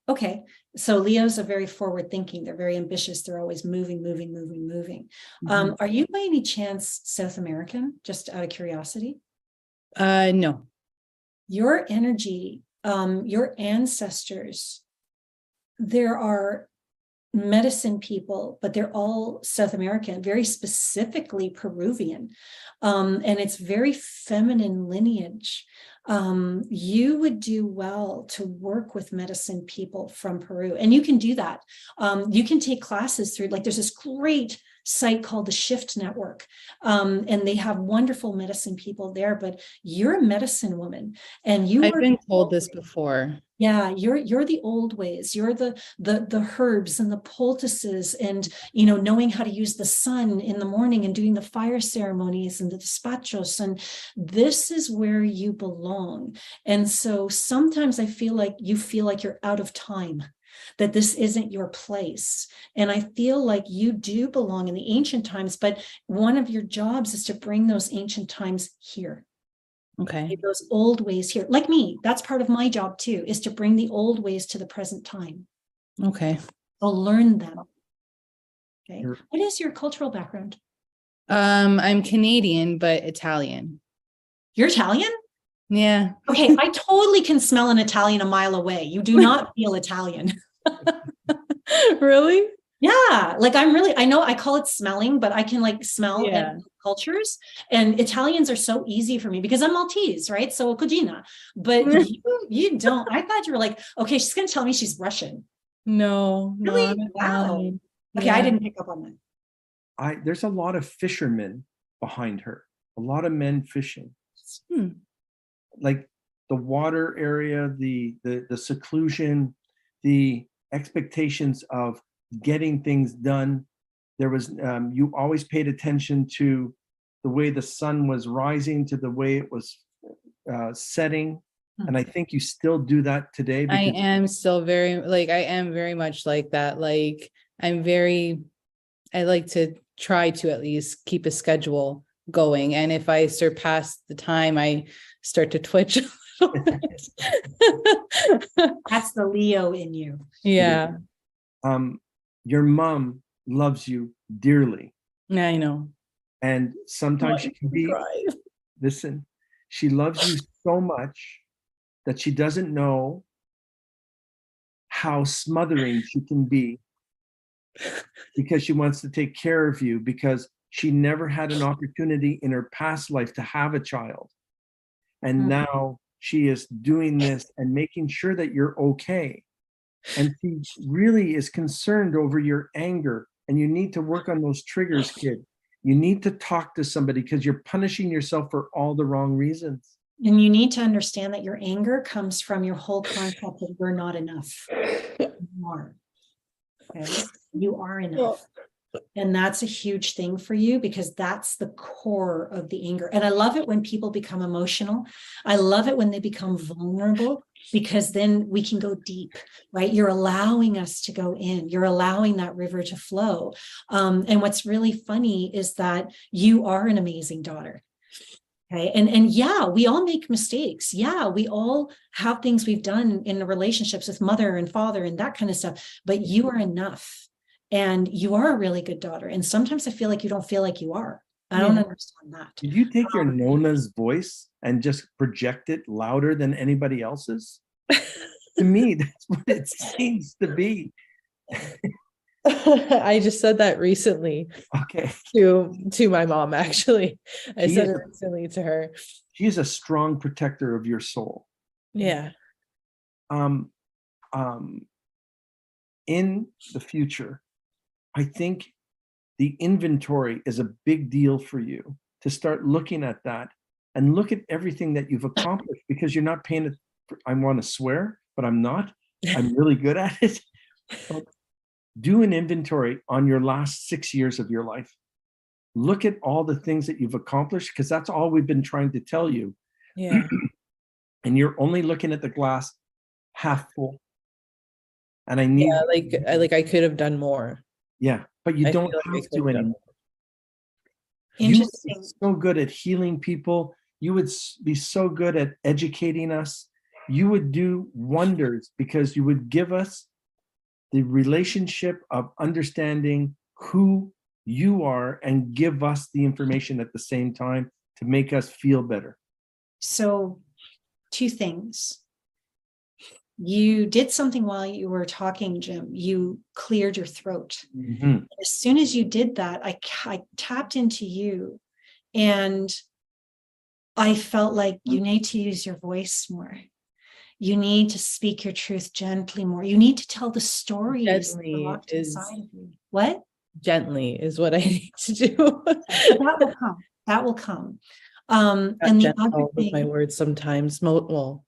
Okay. So Leos are very forward thinking. They're very ambitious. They're always moving. Mm-hmm. Are you by any chance South American? Just out of curiosity? No. Your energy, your ancestors, there are medicine people, but they're all South American, very specifically Peruvian. And it's very feminine lineage. You would do well to work with medicine people from Peru. And you can do that. You can take classes through, like there's this great site called the Shift Network. And they have wonderful medicine people there, but you're a medicine woman and I've been told this before. Yeah, you're the old ways. You're the herbs and the poultices, and knowing how to use the sun in the morning and doing the fire ceremonies and the despachos. And this is where you belong. And so sometimes I feel like you're out of time, that this isn't your place. And I feel like you do belong in the ancient times, but one of your jobs is to bring those ancient times here. Okay. Those old ways here, like me, that's part of my job too, is to bring the old ways to the present time. Okay. I'll learn them. Okay. Sure. What is your cultural background? I'm Canadian, but Italian. You're Italian? Yeah. Okay, I totally can smell an Italian a mile away. You do not feel Italian. Really? Yeah, like I know I call it smelling, but I can like smell Yeah. cultures, and Italians are so easy for me because I'm Maltese, right? So cugina, but you don't. I thought you were like, okay, she's going to tell me she's Russian. No, no, Really? I'm Wow. Italian. Okay, I Yeah. didn't pick up on that. There's a lot of fishermen behind her, a lot of men fishing. Like the water area, the seclusion, the expectations of getting things done. There was you always paid attention to the way the sun was rising, to the way it was setting. And I think you still do that today. I am still I am very much like that. Like I like to try to at least keep a schedule going. And if I surpass the time, I start to twitch a little bit. That's the Leo in you. Yeah. Your mom loves you dearly. I know. And sometimes she can be, listen, she loves you so much that she doesn't know how smothering she can be, because she wants to take care of you, because she never had an opportunity in her past life to have a child. And now she is doing this and making sure that you're okay. And she really is concerned over your anger. And you need to work on those triggers, kid. You need to talk to somebody because you're punishing yourself for all the wrong reasons. And you need to understand that your anger comes from your whole concept of we're not enough. You are. Okay? You are enough. And that's a huge thing for you, because that's the core of the anger. And I love it when people become emotional. I love it when they become vulnerable, because then we can go deep, right? You're allowing us to go in. You're allowing that river to flow. And what's really funny is that you are an amazing daughter. Okay. And yeah, we all make mistakes. Yeah, we all have things we've done in the relationships with mother and father and that kind of stuff, but you are enough. And you are a really good daughter. And sometimes I feel like you don't feel like you are. I don't understand that. Did you take your Nona's voice and just project it louder than anybody else's? To me, that's what it seems to be. I just said that recently. Okay. To my mom, actually. I She said is it recently to her. She is a strong protector of your soul. Yeah. In the future, I think the inventory is a big deal for you, to start looking at that and look at everything that you've accomplished, because you're not paying it. I want to swear, but I'm not. I'm really good at it. But do an inventory on your last 6 years of your life. Look at all the things that you've accomplished, because that's all we've been trying to tell you. Yeah. And you're only looking at the glass half full. And I need, I could have done more. yeah, but you I don't feel like I have could to have done anymore. Interesting. You would be so good at healing people. You would be so good at educating us. You would do wonders, because you would give us the relationship of understanding who you are and give us the information at the same time to make us feel better. So, two things. You did something while you were talking, Jim. You cleared your throat. Mhm. As soon as you did that, I tapped into you, and I felt like you need to use your voice more. You need to speak your truth gently more. You need to tell the stories Gently locked is- inside of you. What? Gently is what I need to do. But that will come. That will come. And the other With my thing, words sometimes. Well,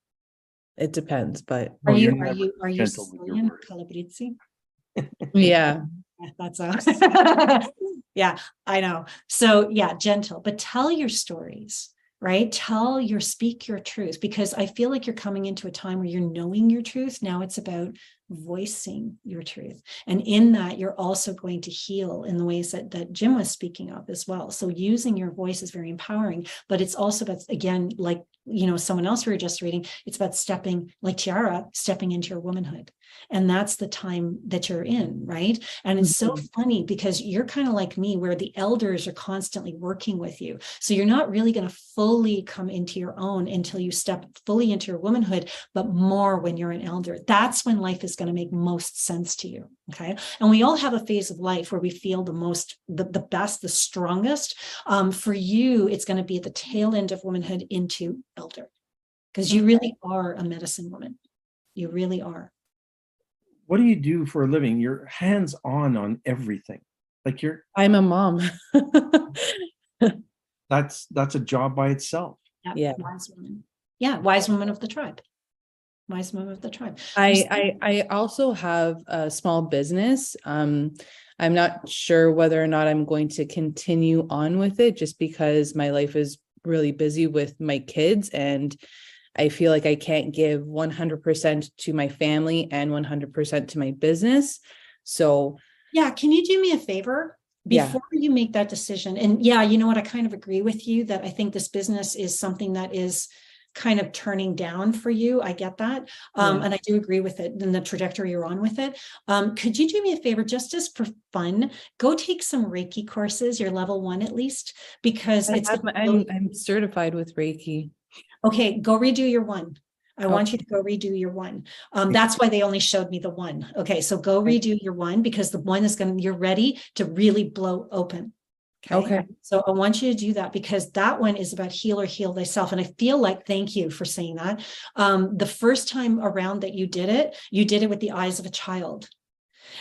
it depends, but are you gentle with your Sicilian, words. Calabrese? yeah. That's yeah, I know. So yeah, gentle, but tell your stories, right? Speak your truth, because I feel like you're coming into a time where you're knowing your truth. Now it's about voicing your truth. And in that, you're also going to heal in the ways that Jim was speaking of as well. So using your voice is very empowering, but it's also about, again, like, someone else we were just reading, it's about stepping, like Tiara, stepping into your womanhood. And that's the time that you're in, right? And it's so funny because you're kind of like me, where the elders are constantly working with you. So you're not really going to fully come into your own until you step fully into your womanhood, but more when you're an elder. That's when life is going to make most sense to you. Okay. And we all have a phase of life where we feel the most, the best, the strongest. For you, it's going to be at the tail end of womanhood into elder, because you really are a medicine woman. You really are. What do you do for a living? You're hands-on everything. Like I'm a mom. that's a job by itself. Yeah. Wise woman. Yeah. Wise woman of the tribe. Wise woman of the tribe. I also have a small business. I'm not sure whether or not I'm going to continue on with it, just because my life is really busy with my kids, and I feel like I can't give 100% to my family and 100% to my business. So yeah, can you do me a favor before you make that decision? And yeah, you know what, I kind of agree with you that I think this business is something that is kind of turning down for you. I get that. And I do agree with it and the trajectory you're on with it. Could you do me a favor, just as for fun, go take some Reiki courses, your level 1 at least, because I'm certified with Reiki. Okay, go redo your 1. I want you to go redo your 1. That's why they only showed me the 1. Okay, so go redo your 1, because the 1 is you're ready to really blow open. Okay. So I want you to do that, because that one is about heal or heal thyself. And I feel like, thank you for saying that. The first time around that you did it with the eyes of a child.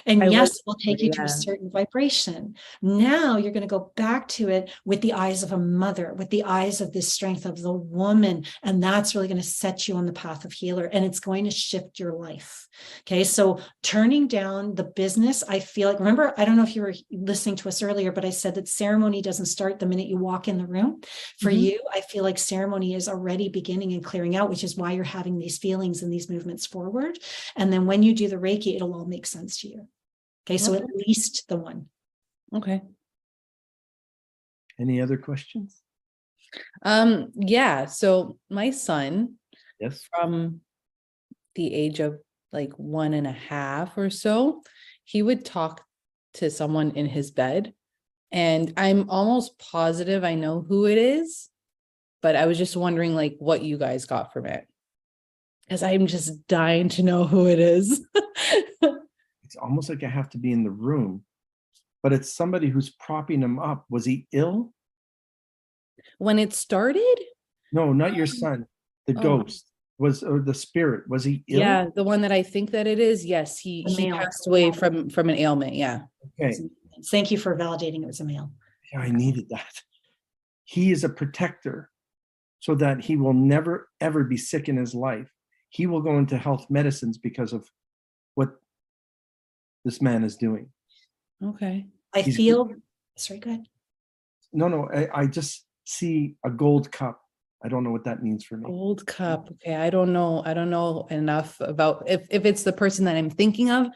And yes, it will take you to a certain vibration. Now you're going to go back to it with the eyes of a mother, with the eyes of this strength of the woman. And that's really going to set you on the path of healer, and it's going to shift your life. Okay. So turning down the business, I feel like, remember, I don't know if you were listening to us earlier, but I said that ceremony doesn't start the minute you walk in the room. For you, I feel like ceremony is already beginning and clearing out, which is why you're having these feelings and these movements forward. And then when you do the Reiki, it'll all make sense to you. Okay, so at least the 1. Okay. Any other questions? Yeah. So my son, Yes. from the age of like 1.5 or so, he would talk to someone in his bed, and I'm almost positive I know who it is, but I was just wondering like what you guys got from it, because I'm just dying to know who it is. It's almost like I have to be in the room, but it's somebody who's propping him up. Was he ill? When it started? No, not your son. The ghost or the spirit. Was he ill? Yeah, the one that I think that it is. Yes, he passed away from an ailment. Yeah. Okay. Thank you for validating it was a male. Yeah, I needed that. He is a protector, so that he will never, ever be sick in his life. He will go into health medicines because of what this man is doing. Okay. I feel, sorry, go ahead. No, I just see a gold cup. I don't know what that means for me. Gold cup. Okay. I don't know enough about if it's the person that I'm thinking of.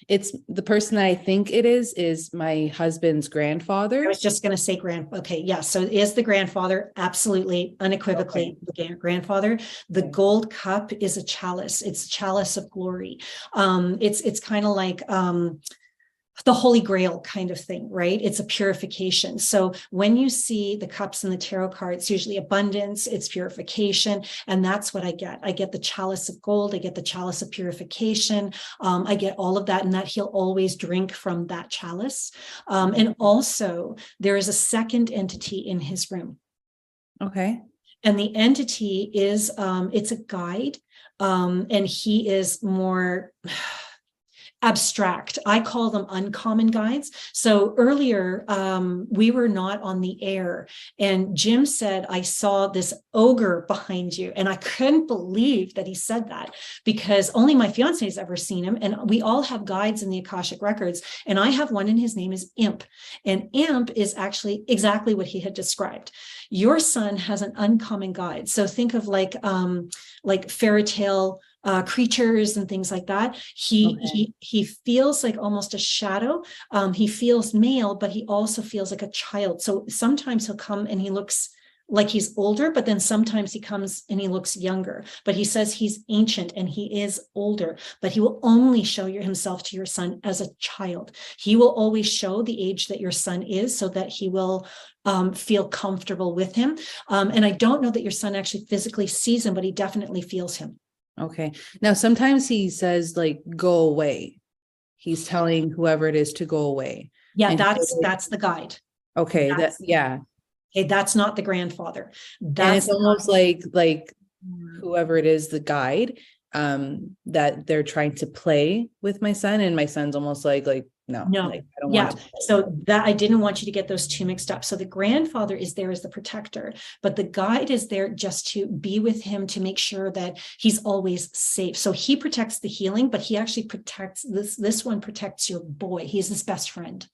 It's the person that I think it is my husband's grandfather. I was just going to say okay. Yeah. So it is the grandfather. Absolutely. Unequivocally the grandfather. The gold cup is a chalice. It's a chalice of glory. It's kind of like, the Holy Grail kind of thing, right? It's a purification. So when you see the cups in the tarot card, it's usually abundance, it's purification. And that's what I get. I get the chalice of gold. I get the chalice of purification. I get all of that, and that he'll always drink from that chalice. And also there is a second entity in his room. Okay. And the entity is, it's a guide. And he is more abstract. I call them uncommon guides. So earlier, we were not on the air, and Jim said, I saw this ogre behind you. And I couldn't believe that he said that, because only my fiance has ever seen him. And we all have guides in the Akashic records. And I have one, and his name is Imp. And Imp is actually exactly what he had described. Your son has an uncommon guide. So think of like fairy tale creatures and things like that. He feels like almost a shadow. He feels male, but he also feels like a child. So sometimes he'll come and he looks like he's older, but then sometimes he comes and he looks younger. But he says he's ancient and he is older, but he will only show himself to your son as a child. He will always show the age that your son is so that he will feel comfortable with him. And I don't know that your son actually physically sees him, but he definitely feels him. Okay. Now, sometimes he says like, go away. He's telling whoever it is to go away. Yeah, And that's the guide. okay. That's, yeah. Okay, that's not the grandfather. And That's it's almost like whoever it is, the guide, that they're trying to play with my son, and my son's almost like no, like, I don't want to. So that I didn't want you to get those two mixed up. So the grandfather is there as the protector, but the guide is there just to be with him, to make sure that he's always safe. So he protects the healing, but he actually protects this one protects your boy. He's his best friend.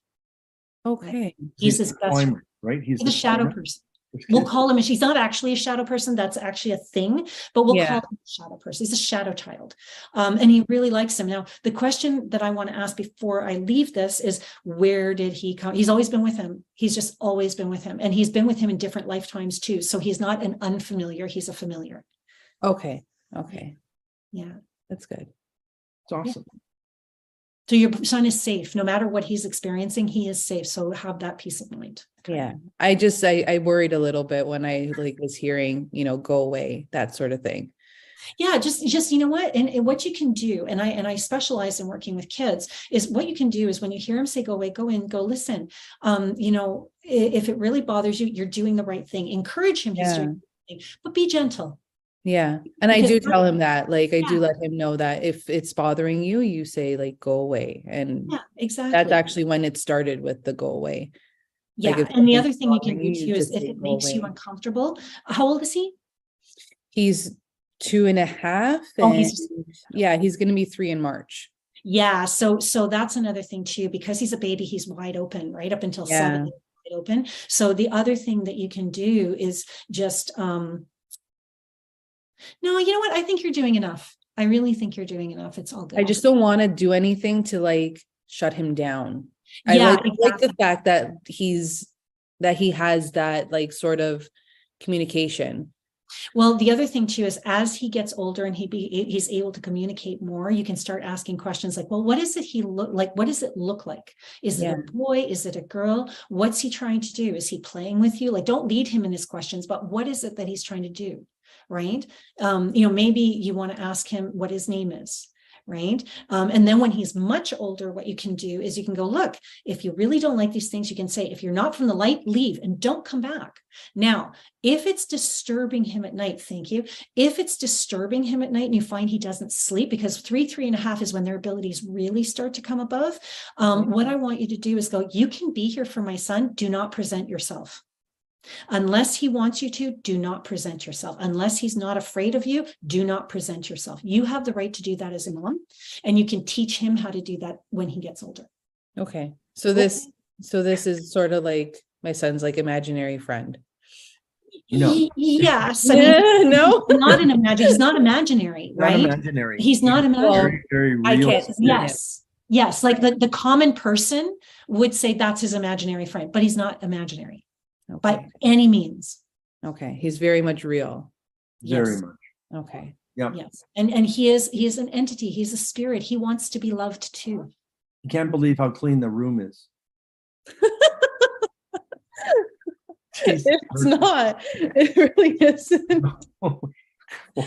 Okay. He's his best friend. Right? He's the shadow person. We'll call him, she's not actually a shadow person, that's actually a thing, but we'll call him a shadow person. He's a shadow child. And he really likes him. Now, the question that I want to ask before I leave this is, where did he come? He's always been with him. He's just always been with him. And he's been with him in different lifetimes too. So he's not an unfamiliar, he's a familiar. Okay. Yeah. That's good. It's awesome. So your son is safe. No matter what he's experiencing, he is safe. So have that peace of mind. Okay. Yeah. I worried a little bit when I was hearing, go away, that sort of thing. Yeah, just you know what, and what you can do, and I specialize in working with kids, is what you can do is when you hear him say go away, go in, go listen. If it really bothers you, you're doing the right thing. Encourage him, he's doing the right thing, but be gentle. Yeah. And I do tell him that, I do let him know that if it's bothering you, you say go away. And exactly. That's actually when it started with the go away. Yeah. And the other thing you can do too is if it makes you uncomfortable. How old is he? He's 2.5. He's going to be 3 in March. Yeah. So that's another thing too, because he's a baby, he's wide open, right? Up until 7, wide open. So the other thing that you can do is just, no, you know what? I think you're doing enough. I really think you're doing enough. It's all good. I just don't want to do anything to shut him down. Yeah, I like the fact that he has that sort of communication. Well, the other thing too is as he gets older and he's able to communicate more, you can start asking questions like, well, what is it he look like? What does it look like? Is it a boy? Is it a girl? What's he trying to do? Is he playing with you? Don't lead him in his questions, but what is it that he's trying to do? Right? Maybe you want to ask him what his name is. Right. And then when he's much older, what you can do is you can go, look, if you really don't like these things, you can say, if you're not from the light, leave and don't come back. Now, if it's disturbing him at night, thank you. If it's disturbing him at night and you find he doesn't sleep, because 3.5 is when their abilities really start to come above. What I want you to do is go, you can be here for my son. Do not present yourself. Unless he wants you to, do not present yourself. Unless he's not afraid of you, do not present yourself. You have the right to do that as a mom, and you can teach him how to do that when he gets older. Okay. So this is sort of like my son's imaginary friend. No. Yes. No, not an he's not imaginary, right? Not imaginary. He's not imaginary. Very real. I can't. Yes. Like the common person would say that's his imaginary friend, but he's not imaginary. By any means. Okay. He's very much real. Very much. Okay. Yeah. Yes. And he is an entity. He's a spirit. He wants to be loved too. You can't believe how clean the room is. It's not. It really isn't. Well,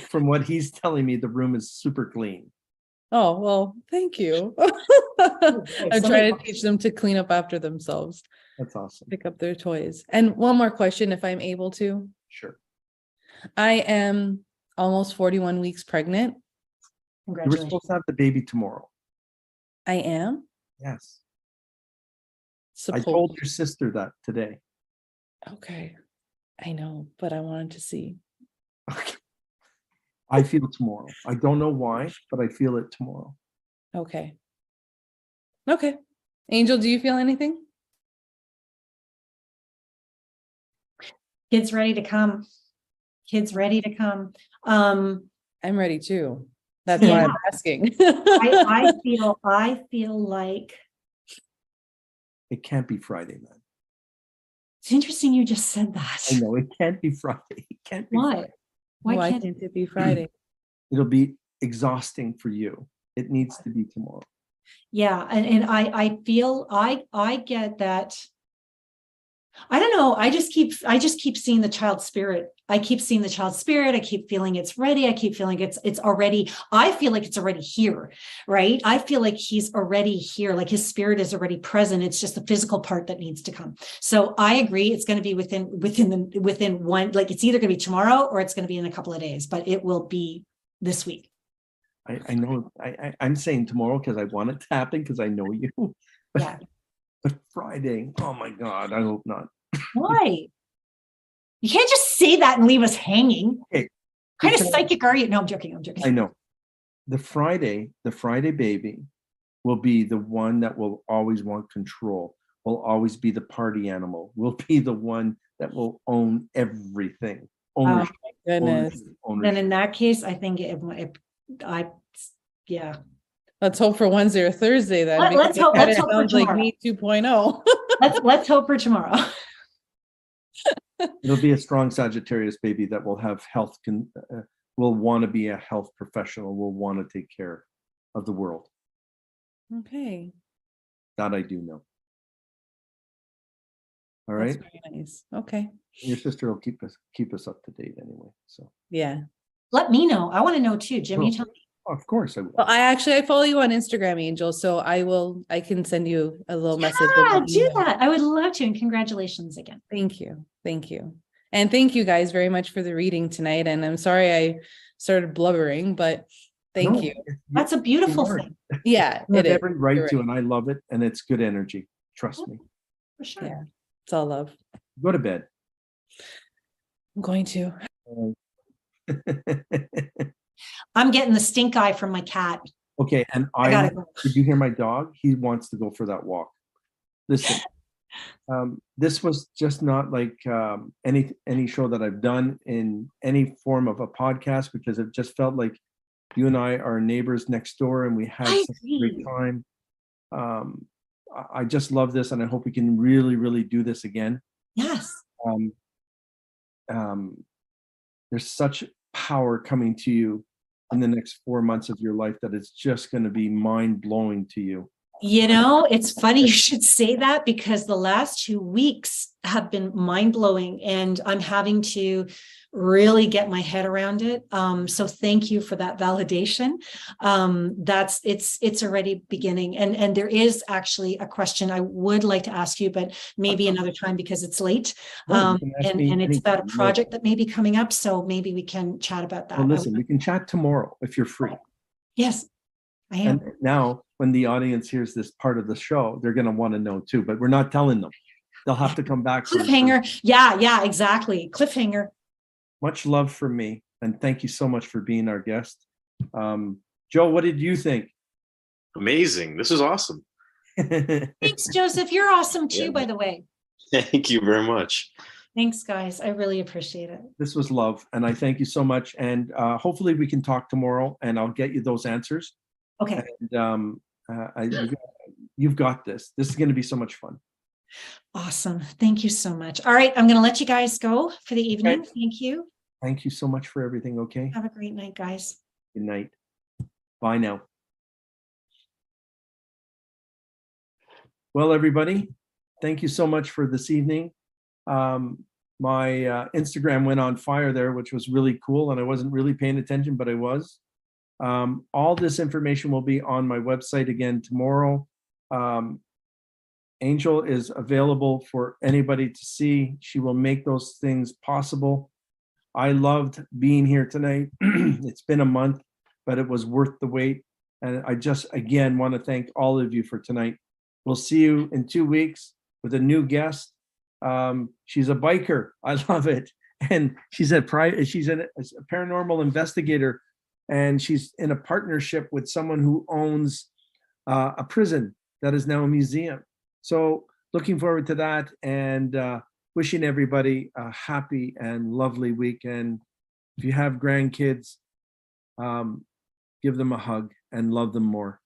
from what he's telling me, the room is super clean. Oh, well, thank you. I'm trying to teach them to clean up after themselves. That's awesome. Pick up their toys. And one more question, if I'm able to. Sure. I am almost 41 weeks pregnant. You were supposed to have the baby tomorrow. I am? Yes. I told your sister that today. Okay. I know, but I wanted to see. Okay. I feel tomorrow. I don't know why, but I feel it tomorrow. Okay. Okay. Angel, do you feel anything? Kids ready to come. Kids ready to come. I'm ready too. That's Yeah. why I'm asking. I feel like It can't be Friday, man. it's interesting you just said that. I know it can't be Friday. It can't be Why? Friday. Why can't it be Friday? It'll be exhausting for you. It needs to be tomorrow. Yeah, and I feel I get that. I don't know. I just keep seeing the child spirit. I keep seeing the child spirit. I keep feeling it's ready. I keep feeling it's already, I feel like it's already here, right? I feel like he's already here. Like his spirit is already present. It's just the physical part that needs to come. So I agree. It's going to be within one, like it's either going to be tomorrow or it's going to be in a couple of days, but it will be this week. I know I'm saying tomorrow because I want it to happen because I know you. Yeah. But Friday, oh my God, I hope not. Why? You can't just say that and leave us hanging. Okay. Kind of psychic are you? No, I'm joking. I know. The Friday baby will be the one that will always want control, will always be the party animal, will be the one that will own everything. Ownership. Goodness. Then in that case, I think yeah. Let's hope for Wednesday or Thursday then. Let's hope It for sounds like tomorrow. me 2.0. Let's hope for tomorrow. It'll be a strong Sagittarius baby that will have health, will want to be a health professional, will want to take care of the world. Okay. That I do know. All That's right. very nice. Okay. Your sister will keep us up to date anyway. So Yeah. Let me know. I want to know too, Jim. You tell me. of course I will. Well, I follow you on Instagram, Angel. So I can send you a little message. Yeah, do that. I would love to. And congratulations again. Thank you. Thank you. And thank you guys very much for the reading tonight. And I'm sorry I started blubbering, but thank you. That's a beautiful thing. Yeah, You have it is. every right You're to, right. and I love it, and it's good energy. Trust me. For sure. Yeah, it's all love. Go to bed. I'm going to. I'm getting the stink eye from my cat. Okay, and I gotta go. did you hear my dog? He wants to go for that walk. Listen, this was just not like any show that I've done in any form of a podcast, because it just felt like you and I are neighbors next door, and we had such a great time. I just love this, and I hope we can really, really do this again. Yes. There's such power coming to you in the next 4 months of your life that it's just going to be mind-blowing to you. You know, it's funny you should say that, because the last 2 weeks have been mind-blowing and I'm having to really get my head around it. So thank you for that validation. It's already beginning. And there is actually a question I would like to ask you, but maybe another time because it's late. And it's about a project that may be coming up. So maybe we can chat about that. Well, listen, we can chat tomorrow if you're free. Yes, I am. And now when the audience hears this part of the show, they're going to want to know too, but we're not telling them. They'll have to come back. Cliffhanger. Yeah, exactly. Cliffhanger. Much love from me. And thank you so much for being our guest. Joe, what did you think? Amazing. This is awesome. Thanks, Joseph. You're awesome too, by the way. Thank you very much. Thanks, guys. I really appreciate it. This was love. And I thank you so much. And hopefully we can talk tomorrow and I'll get you those answers. Okay. And you've got this. This is going to be so much fun. Awesome. Thank you so much. All right. I'm going to let you guys go for the evening. Okay. Thank you. Thank you so much for everything. Okay. Have a great night, guys. Good night. Bye now. Well, everybody, thank you so much for this evening. My Instagram went on fire there, which was really cool. And I wasn't really paying attention, but I was. All this information will be on my website again tomorrow. Angel is available for anybody to see. She will make those things possible. I loved being here tonight. It's been a month, but it was worth the wait. And I just, again, want to thank all of you for tonight. We'll see you in 2 weeks with a new guest. She's a biker. I love it. And she's a paranormal investigator. And she's in a partnership with someone who owns a prison that is now a museum. So looking forward to that, and wishing everybody a happy and lovely weekend. If you have grandkids, give them a hug, and love them more.